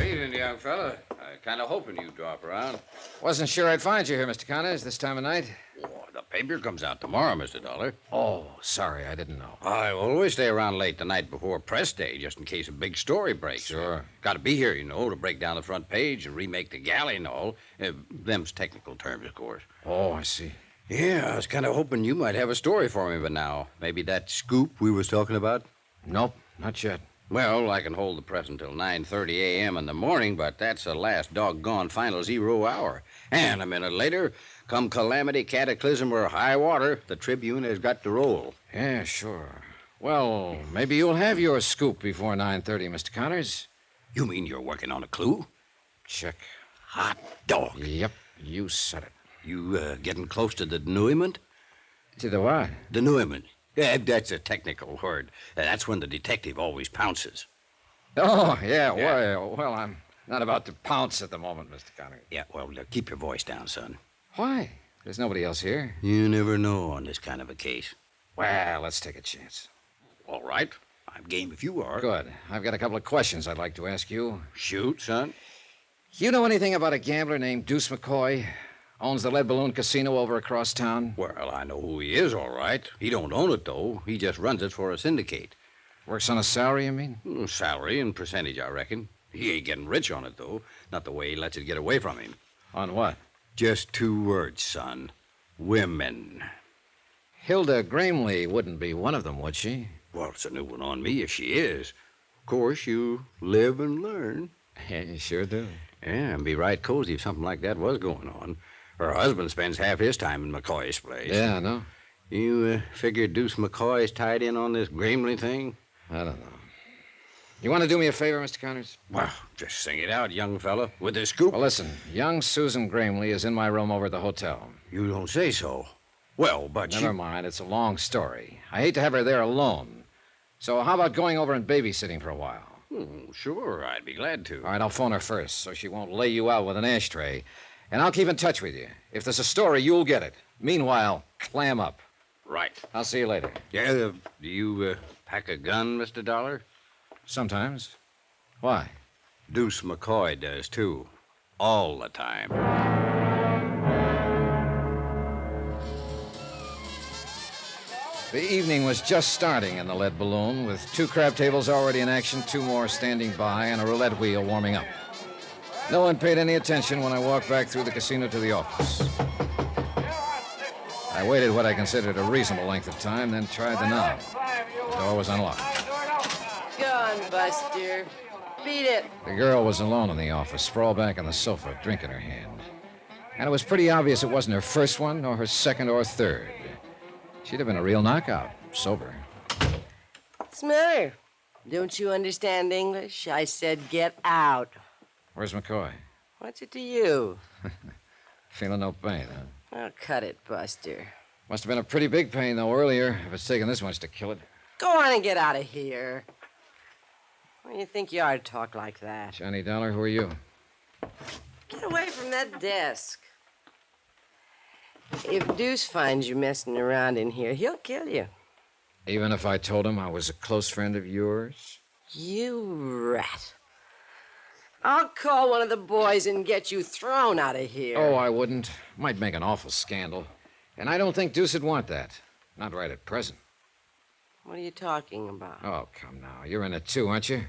Evening, young fella. I kind of hoping you'd drop around. Wasn't sure I'd find you here, Mr. Connors, this time of night. Oh, the paper comes out tomorrow, Mr. Dollar. Oh, sorry, I didn't know. I always stay around late the night before press day, just in case a big story breaks. Sure. Got to be here, to break down the front page and remake the galley and all. Them's technical terms, of course. Oh, I see. Yeah, I was kind of hoping you might have a story for me by now. Maybe that scoop we was talking about? Nope, not yet. Well, I can hold the press until 9:30 a.m. in the morning, but that's the last doggone final 0 hour. And a minute later, come calamity, cataclysm, or high water, the Tribune has got to roll. Yeah, sure. Well, maybe you'll have your scoop before 9:30, Mr. Connors. You mean you're working on a clue? Check. Hot dog. Yep, you said it. You getting close to the denouement? To the what? Denouement. Yeah, that's a technical word. That's when the detective always pounces. Oh, yeah. Well, I'm not about to pounce at the moment, Mr. Connors. Yeah, well, keep your voice down, son. Why? There's nobody else here. You never know on this kind of a case. Well, let's take a chance. All right. I'm game if you are. Good. I've got a couple of questions I'd like to ask you. Shoot, son. You know anything about a gambler named Deuce McCoy? Owns the Lead Balloon Casino over across town? Well, I know who he is, all right. He don't own it, though. He just runs it for a syndicate. Works on a salary, you mean? Salary and percentage, I reckon. He ain't getting rich on it, though. Not the way he lets it get away from him. On what? Just 2 words, son. Women. Hilda Grimley wouldn't be one of them, would she? Well, it's a new one on me if she is. Of course, you live and learn. Yeah, you sure do. Yeah, and be right cozy if something like that was going on. Her husband spends half his time in McCoy's place. Yeah, I know. You figure Deuce McCoy's tied in on this Grimley thing? I don't know. You want to do me a favor, Mr. Connors? Well, just sing it out, young fella, with this scoop. Well, listen, young Susan Grimley is in my room over at the hotel. You don't say so. Well, but Never mind, it's a long story. I hate to have her there alone. So how about going over and babysitting for a while? Sure, I'd be glad to. All right, I'll phone her first so she won't lay you out with an ashtray. And I'll keep in touch with you. If there's a story, you'll get it. Meanwhile, clam up. Right. I'll see you later. Yeah, do you pack a gun, Mr. Dollar? Sometimes. Why? Deuce McCoy does, too. All the time. The evening was just starting in the Lead Balloon, with 2 crab tables already in action, 2 more standing by, and a roulette wheel warming up. No one paid any attention when I walked back through the casino to the office. I waited what I considered a reasonable length of time, then tried the knob. The door was unlocked. Go on, Buster. Beat it. The girl was alone in the office, sprawled back on the sofa, a drink in her hand. And it was pretty obvious it wasn't her first one, nor her second or third. She'd have been a real knockout, sober. What's the matter? Don't you understand English? I said get out. Where's McCoy? What's it to you? Feeling no pain, huh? Oh, cut it, Buster. Must have been a pretty big pain, though, earlier, if it's taken this much to kill it. Go on and get out of here. Why do you think you are to talk like that? Johnny Dollar, who are you? Get away from that desk. If Deuce finds you messing around in here, he'll kill you. Even if I told him I was a close friend of yours? You rat. I'll call one of the boys and get you thrown out of here. Oh, I wouldn't. Might make an awful scandal. And I don't think Deuce would want that. Not right at present. What are you talking about? Oh, come now. You're in it too, aren't you?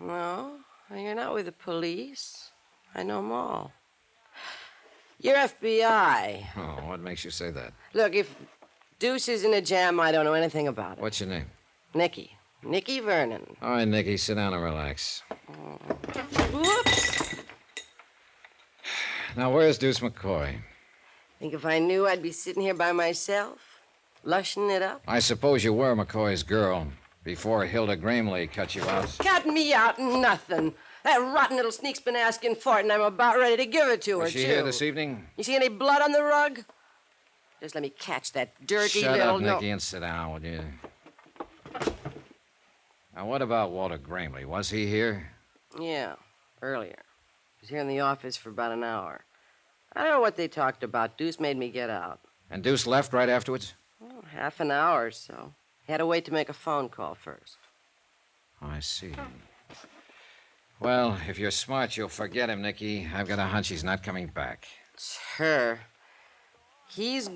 No, you're not with the police. I know them all. You're FBI. Oh, what makes you say that? Look, if Deuce is in a jam, I don't know anything about it. What's your name? Nicky. Nicky Vernon. All right, Nicky, sit down and relax. Whoops. Now, where's Deuce McCoy? Think if I knew I'd be sitting here by myself, lushing it up? I suppose you were McCoy's girl before Hilda Grimley cut you out. Cut me out, nothing. That rotten little sneak's been asking for it, and I'm about ready to give it to her, Was she too. here this evening? You see any blood on the rug? Just let me catch that dirty Shut little... up, Nicky, and sit down, will you? Now, what about Walter Grimley? Was he here? Yeah, earlier. He was here in the office for about an hour. I don't know what they talked about. Deuce made me get out. And Deuce left right afterwards? Oh, half an hour or so. He had to wait to make a phone call first. I see. Well, if you're smart, you'll forget him, Nicky. I've got a hunch he's not coming back. It's her. He's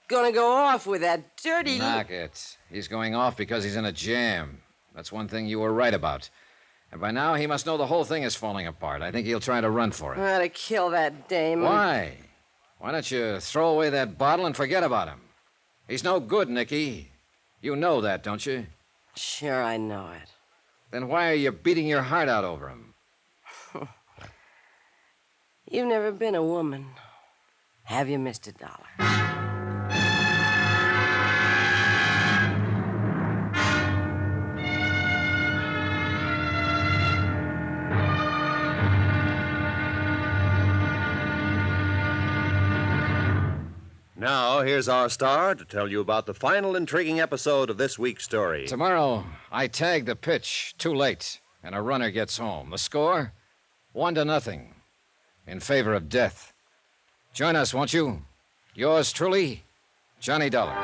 gonna go off with that dirty... Knock it. He's going off because he's in a jam. That's one thing you were right about. And by now, he must know the whole thing is falling apart. I think he'll try to run for it. I ought to kill that dame. Why? Why don't you throw away that bottle and forget about him? He's no good, Nicky. You know that, don't you? Sure, I know it. Then why are you beating your heart out over him? You've never been a woman, have you, Mr. Dollar? Now, here's our star to tell you about the final intriguing episode of this week's story. Tomorrow, I tag the pitch too late, and a runner gets home. The score? 1-0. In favor of death. Join us, won't you? Yours truly, Johnny Dollar.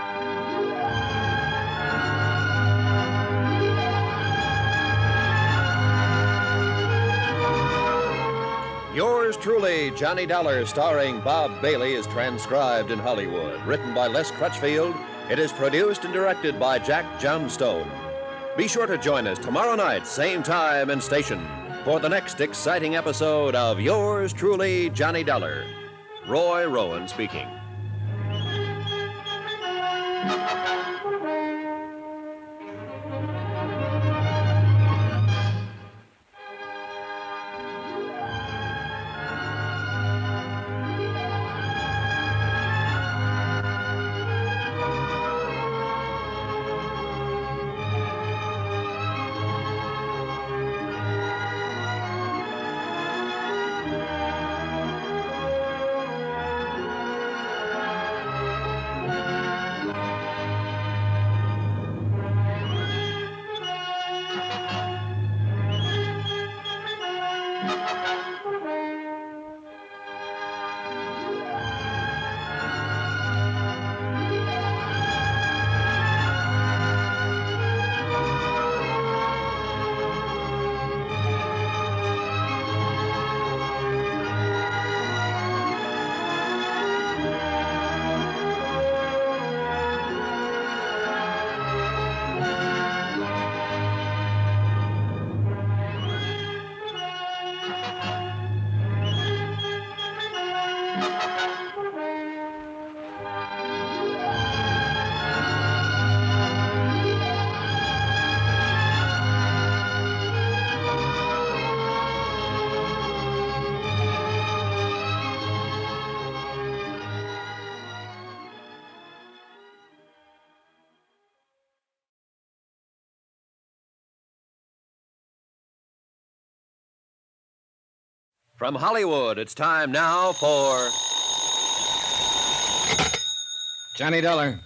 Yours truly, Johnny Dollar, starring Bob Bailey, is transcribed in Hollywood. Written by Les Crutchfield, it is produced and directed by Jack Johnstone. Be sure to join us tomorrow night, same time and station, for the next exciting episode of Yours truly, Johnny Dollar. Roy Rowan speaking. From Hollywood, it's time now for... Johnny Dollar.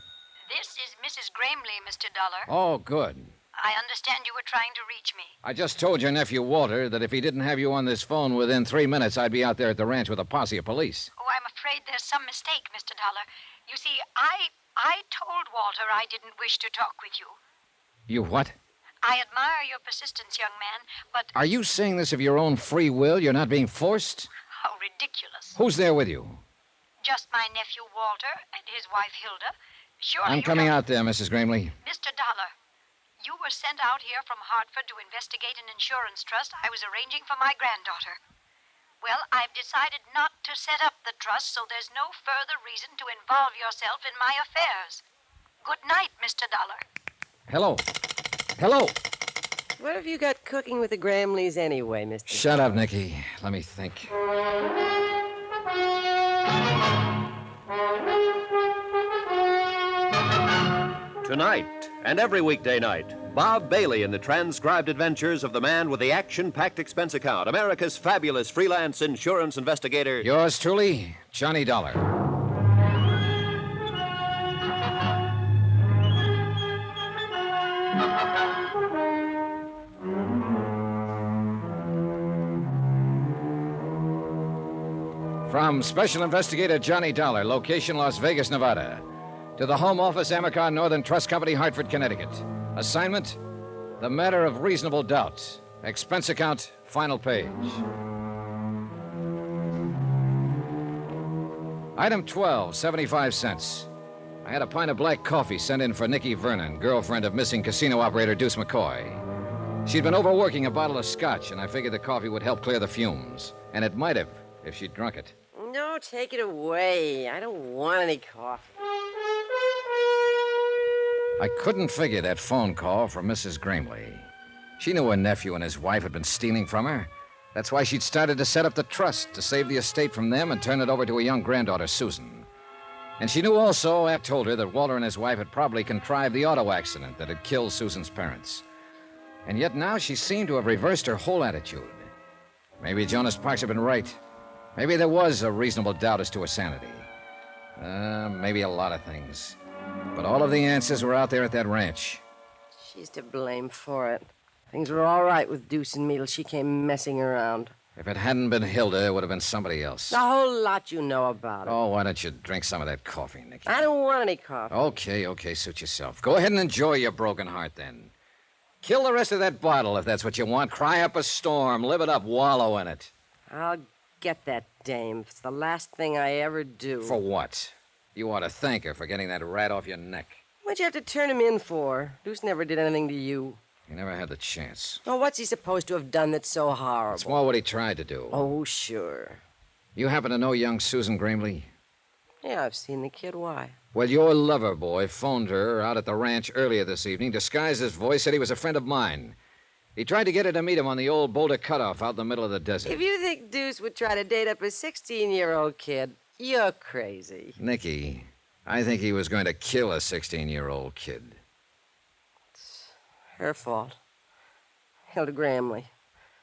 This is Mrs. Grimley, Mr. Dollar. Oh, good. I understand you were trying to reach me. I just told your nephew, Walter, that if he didn't have you on this phone within 3 minutes, I'd be out there at the ranch with a posse of police. Oh, I'm afraid there's some mistake, Mr. Dollar. You see, I told Walter I didn't wish to talk with you. You what? I admire your persistence, young man, but... Are you saying this of your own free will? You're not being forced? How ridiculous. Who's there with you? Just my nephew, Walter, and his wife, Hilda. Sure. I'm coming out there, Mrs. Grimley. Mr. Dollar, you were sent out here from Hartford to investigate an insurance trust I was arranging for my granddaughter. Well, I've decided not to set up the trust, so there's no further reason to involve yourself in my affairs. Good night, Mr. Dollar. Hello. Hello. What have you got cooking with the Gramleys anyway, Mr. Shut up, Nicky. Let me think. Tonight and every weekday night, Bob Bailey in the transcribed adventures of the man with the action-packed expense account, America's fabulous freelance insurance investigator. Yours truly, Johnny Dollar. From Special Investigator Johnny Dollar, location Las Vegas, Nevada, to the Home Office, Amercar Northern Trust Company, Hartford, Connecticut. Assignment, the matter of reasonable doubt. Expense account, final page. Item 12, 75 cents. I had a pint of black coffee sent in for Nikki Vernon, girlfriend of missing casino operator Deuce McCoy. She'd been overworking a bottle of scotch, and I figured the coffee would help clear the fumes. And it might have, if she'd drunk it. No, take it away. I don't want any coffee. I couldn't figure that phone call from Mrs. Grimley. She knew her nephew and his wife had been stealing from her. That's why she'd started to set up the trust to save the estate from them and turn it over to a young granddaughter, Susan. And she knew also, I told her, that Walter and his wife had probably contrived the auto accident that had killed Susan's parents. And yet now she seemed to have reversed her whole attitude. Maybe Jonas Parks had been right. Maybe there was a reasonable doubt as to her sanity. Maybe a lot of things. But all of the answers were out there at that ranch. She's to blame for it. Things were all right with Deuce and me till she came messing around. If it hadn't been Hilda, it would have been somebody else. A whole lot you know about it. Oh, why don't you drink some of that coffee, Nicky? I don't want any coffee. Okay, suit yourself. Go ahead and enjoy your broken heart, then. Kill the rest of that bottle if that's what you want. Cry up a storm. Live it up. Wallow in it. I'll get that dame. It's the last thing I ever do. For what? You ought to thank her for getting that rat off your neck. What'd you have to turn him in for? Deuce never did anything to you. He never had the chance. Well, what's he supposed to have done that's so horrible? It's more what he tried to do. Oh, sure. You happen to know young Susan Grimley? Yeah, I've seen the kid. Why? Well, your lover boy phoned her out at the ranch earlier this evening, disguised his voice, said he was a friend of mine. He tried to get her to meet him on the old Boulder Cutoff out in the middle of the desert. If you think Deuce would try to date up a 16-year-old kid, you're crazy. Nicky, I think he was going to kill a 16-year-old kid. It's her fault. Hilda Grimley.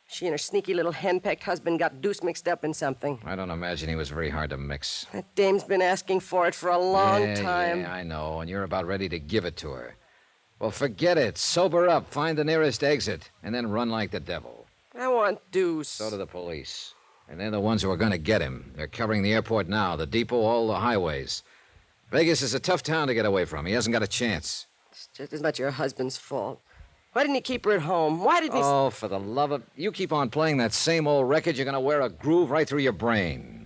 She and her sneaky little henpecked husband got Deuce mixed up in something. I don't imagine he was very hard to mix. That dame's been asking for it for a long time. Yeah, I know, and you're about ready to give it to her. Well, forget it. Sober up, find the nearest exit, and then run like the devil. I want Deuce. So do the police. And they're the ones who are going to get him. They're covering the airport now, the depot, all the highways. Vegas is a tough town to get away from. He hasn't got a chance. It's just as much your husband's fault. Why didn't he keep her at home? Why didn't he... Oh, for the love of... You keep on playing that same old record, you're going to wear a groove right through your brain.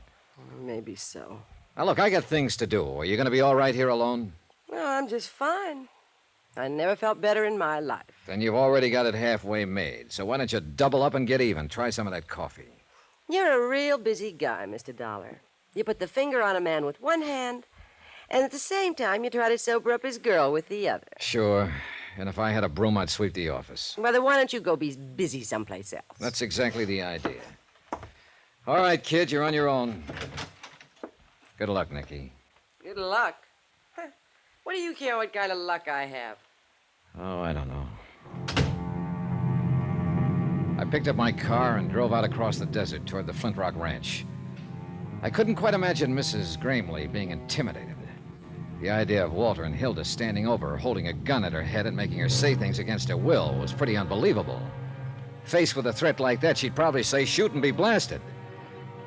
Maybe so. Now, look, I got things to do. Are you going to be all right here alone? Well, I'm just fine. I never felt better in my life. Then you've already got it halfway made. So why don't you double up and get even? Try some of that coffee. You're a real busy guy, Mr. Dollar. You put the finger on a man with one hand, and at the same time you try to sober up his girl with the other. Sure. And if I had a broom, I'd sweep the office. Well, then why don't you go be busy someplace else? That's exactly the idea. All right, kid, you're on your own. Good luck, Nicky. Good luck? Huh. What do you care what kind of luck I have? Oh, I don't know. I picked up my car and drove out across the desert toward the Flintrock Ranch. I couldn't quite imagine Mrs. Grimley being intimidated. The idea of Walter and Hilda standing over her, holding a gun at her head and making her say things against her will was pretty unbelievable. Faced with a threat like that, she'd probably say, shoot and be blasted.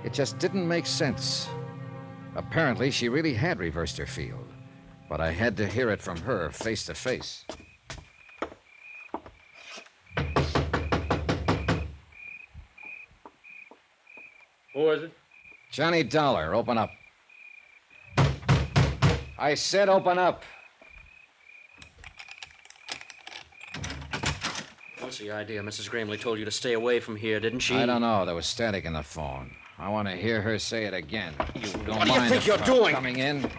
It just didn't make sense. Apparently, she really had reversed her field. But I had to hear it from her face to face. Who is it? Johnny Dollar, open up. I said open up. What's the idea? Mrs. Grimley told you to stay away from here, didn't she? I don't know. There was static in the phone. I want to hear her say it again. You don't What do you mind think if you're I'm doing? Coming in?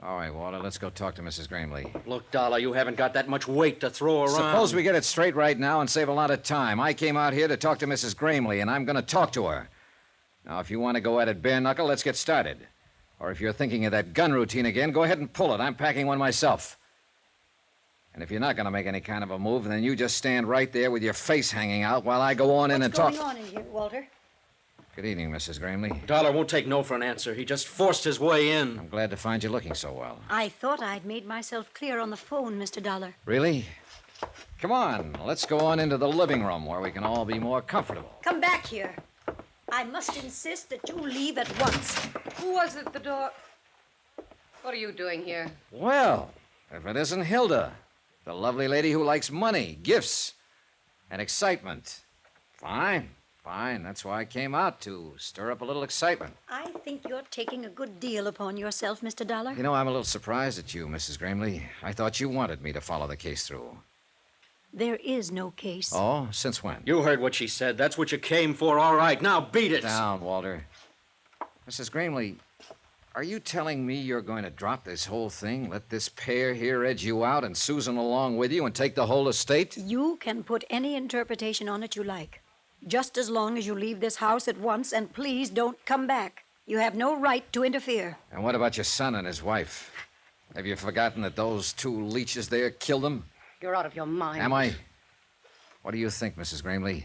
All right, Walter, let's go talk to Mrs. Grimley. Look, Dollar, you haven't got that much weight to throw around. Suppose we get it straight right now and save a lot of time. I came out here to talk to Mrs. Grimley, and I'm going to talk to her. Now, if you want to go at it bare knuckle, let's get started. Or if you're thinking of that gun routine again, go ahead and pull it. I'm packing one myself. And if you're not going to make any kind of a move, then you just stand right there with your face hanging out while I go on in and talk. What's going on in here, Walter? Good evening, Mrs. Grimley. Dollar won't take no for an answer. He just forced his way in. I'm glad to find you looking so well. I thought I'd made myself clear on the phone, Mr. Dollar. Really? Come on, let's go on into the living room where we can all be more comfortable. Come back here. I must insist that you leave at once. Who was at the door? What are you doing here? Well, if it isn't Hilda, the lovely lady who likes money, gifts, and excitement. Fine. That's why I came out, to stir up a little excitement. I think you're taking a good deal upon yourself, Mr. Dollar. You know, I'm a little surprised at you, Mrs. Grimley. I thought you wanted me to follow the case through. There is no case. Oh? Since when? You heard what she said. That's what you came for, all right. Now beat it. Down, Walter. Mrs. Grimley, are you telling me you're going to drop this whole thing, let this pair here edge you out and Susan along with you and take the whole estate? You can put any interpretation on it you like. Just as long as you leave this house at once, and please don't come back. You have no right to interfere. And what about your son and his wife? Have you forgotten that those two leeches there killed them? You're out of your mind. Am I? What do you think, Mrs. Grimley?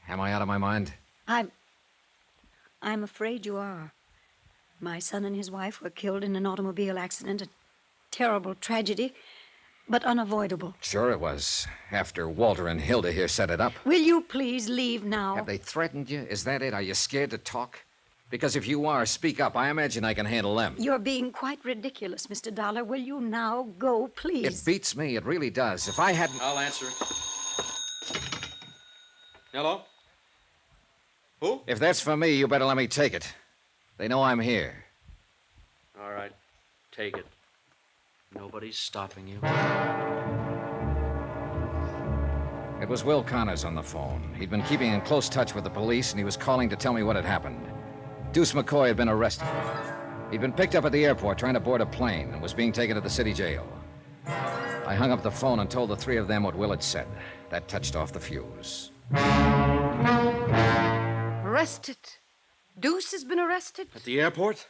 Am I out of my mind? I'm afraid you are. My son and his wife were killed in an automobile accident. A terrible tragedy, but unavoidable. Sure it was. After Walter and Hilda here set it up. Will you please leave now? Have they threatened you? Is that it? Are you scared to talk? Because if you are, speak up. I imagine I can handle them. You're being quite ridiculous, Mr. Dollar. Will you now go, please? It beats me. It really does. If I hadn't... I'll answer it. Hello? Who? If that's for me, you better let me take it. They know I'm here. All right. Take it. Nobody's stopping you. It was Will Connors on the phone. He'd been keeping in close touch with the police, and he was calling to tell me what had happened. Deuce McCoy had been arrested. He'd been picked up at the airport trying to board a plane and was being taken to the city jail. I hung up the phone and told the three of them what Will had said. That touched off the fuse. Arrested? Deuce has been arrested? At the airport?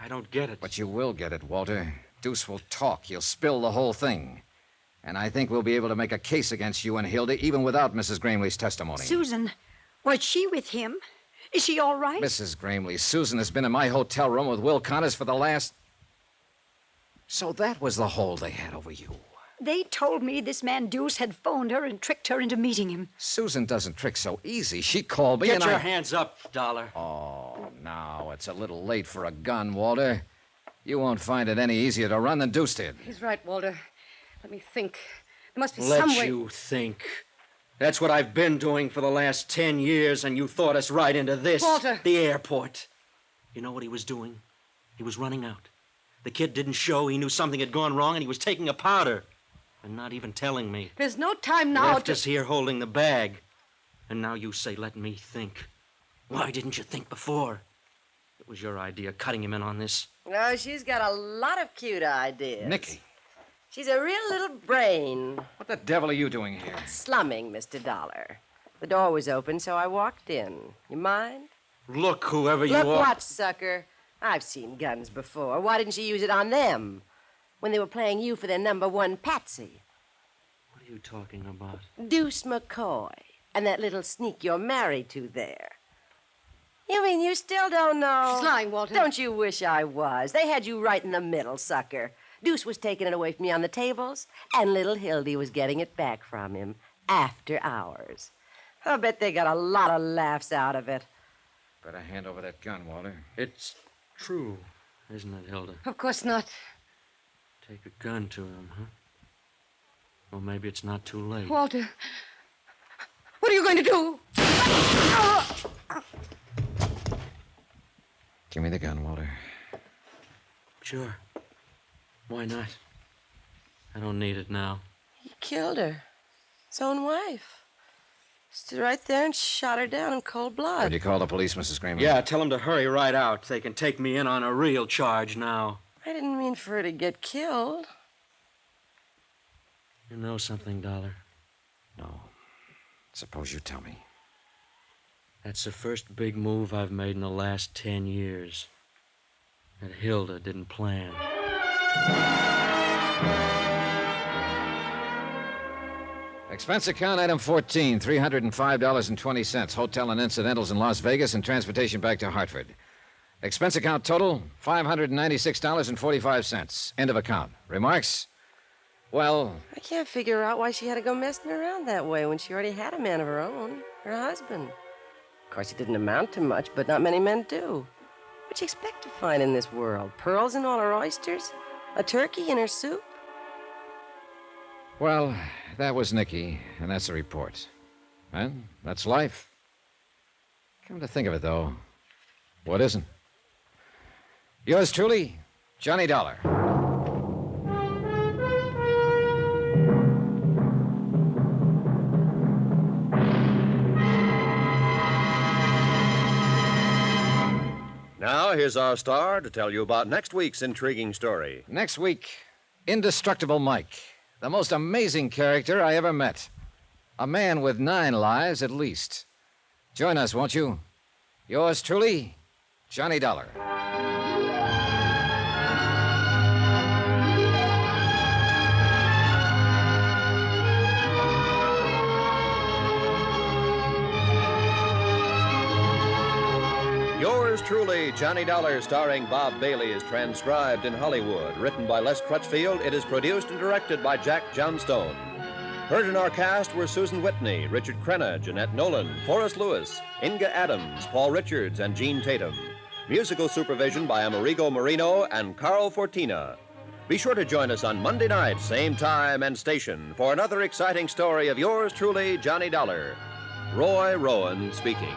I don't get it. But you will get it, Walter. Deuce will talk. He'll spill the whole thing. And I think we'll be able to make a case against you and Hilda even without Mrs. Grimley's testimony. Susan, was she with him? Is she all right? Mrs. Grimley, Susan has been in my hotel room with Will Connors for the last... So that was the hold they had over you. They told me this man Deuce had phoned her and tricked her into meeting him. Susan doesn't trick so easy. She called me Get and your I... hands up, Dollar. Oh, now it's a little late for a gun, Walter. You won't find it any easier to run than Deuce did. He's right, Walter. Let me think. There must be some way... Let you think. That's what I've been doing for the last 10 years, and you thought us right into this. Walter! The airport. You know what he was doing? He was running out. The kid didn't show. He knew something had gone wrong, and he was taking a powder. And not even telling me. There's no time now Left us here holding the bag. And now you say, let me think. Why didn't you think before? It was your idea, cutting him in on this. No, she's got a lot of cute ideas. Nicky. She's a real little brain. What the devil are you doing here? Slumming, Mr. Dollar. The door was open, so I walked in. You mind? Look, whoever you Look are. what, sucker. I've seen guns before. Why didn't she use it on them? When they were playing you for their #1 patsy. What are you talking about? Deuce McCoy and that little sneak you're married to there. You mean you still don't know? She's lying, Walter. Don't you wish I was? They had you right in the middle, sucker. Deuce was taking it away from me on the tables, and little Hildy was getting it back from him after hours. I bet they got a lot of laughs out of it. Better hand over that gun, Walter. It's true, isn't it, Hilda? Of course not. Take a gun to him, huh? Well, maybe it's not too late. Walter, what are you going to do? Give me the gun, Walter. Sure. Why not? I don't need it now. He killed her. His own wife. Stood right there and shot her down in cold blood. Did you call the police, Mrs. Grimley? Yeah, tell them to hurry right out. They can take me in on a real charge now. I didn't mean for her to get killed. You know something, Dollar? No. Suppose you tell me. That's the first big move I've made in the last 10 years. That Hilda didn't plan. Expense account item 14, $305.20. Hotel and incidentals in Las Vegas and transportation back to Hartford. Expense account total, $596.45. End of account. Remarks? Well, I can't figure out why she had to go messing around that way when she already had a man of her own, her husband. Of course, he didn't amount to much, but not many men do. What'd you expect to find in this world? Pearls in all her oysters? A turkey in her soup? well, that was Nicky, and that's the report. And that's life. Come to think of it, though, what isn't? Yours truly, Johnny Dollar. Now, here's our star to tell you about next week's intriguing story. Next week, Indestructible Mike, the most amazing character I ever met. A man with 9 lives at least. Join us, won't you? Yours truly, Johnny Dollar. Yours truly, Johnny Dollar, starring Bob Bailey, is transcribed in Hollywood. Written by Les Crutchfield, it is produced and directed by Jack Johnstone. Heard in our cast were Susan Whitney, Richard Crenna, Jeanette Nolan, Forrest Lewis, Inga Adams, Paul Richards, and Gene Tatum. Musical supervision by Amerigo Marino and Carl Fortina. Be sure to join us on Monday night, same time and station, for another exciting story of yours truly, Johnny Dollar. Roy Rowan speaking.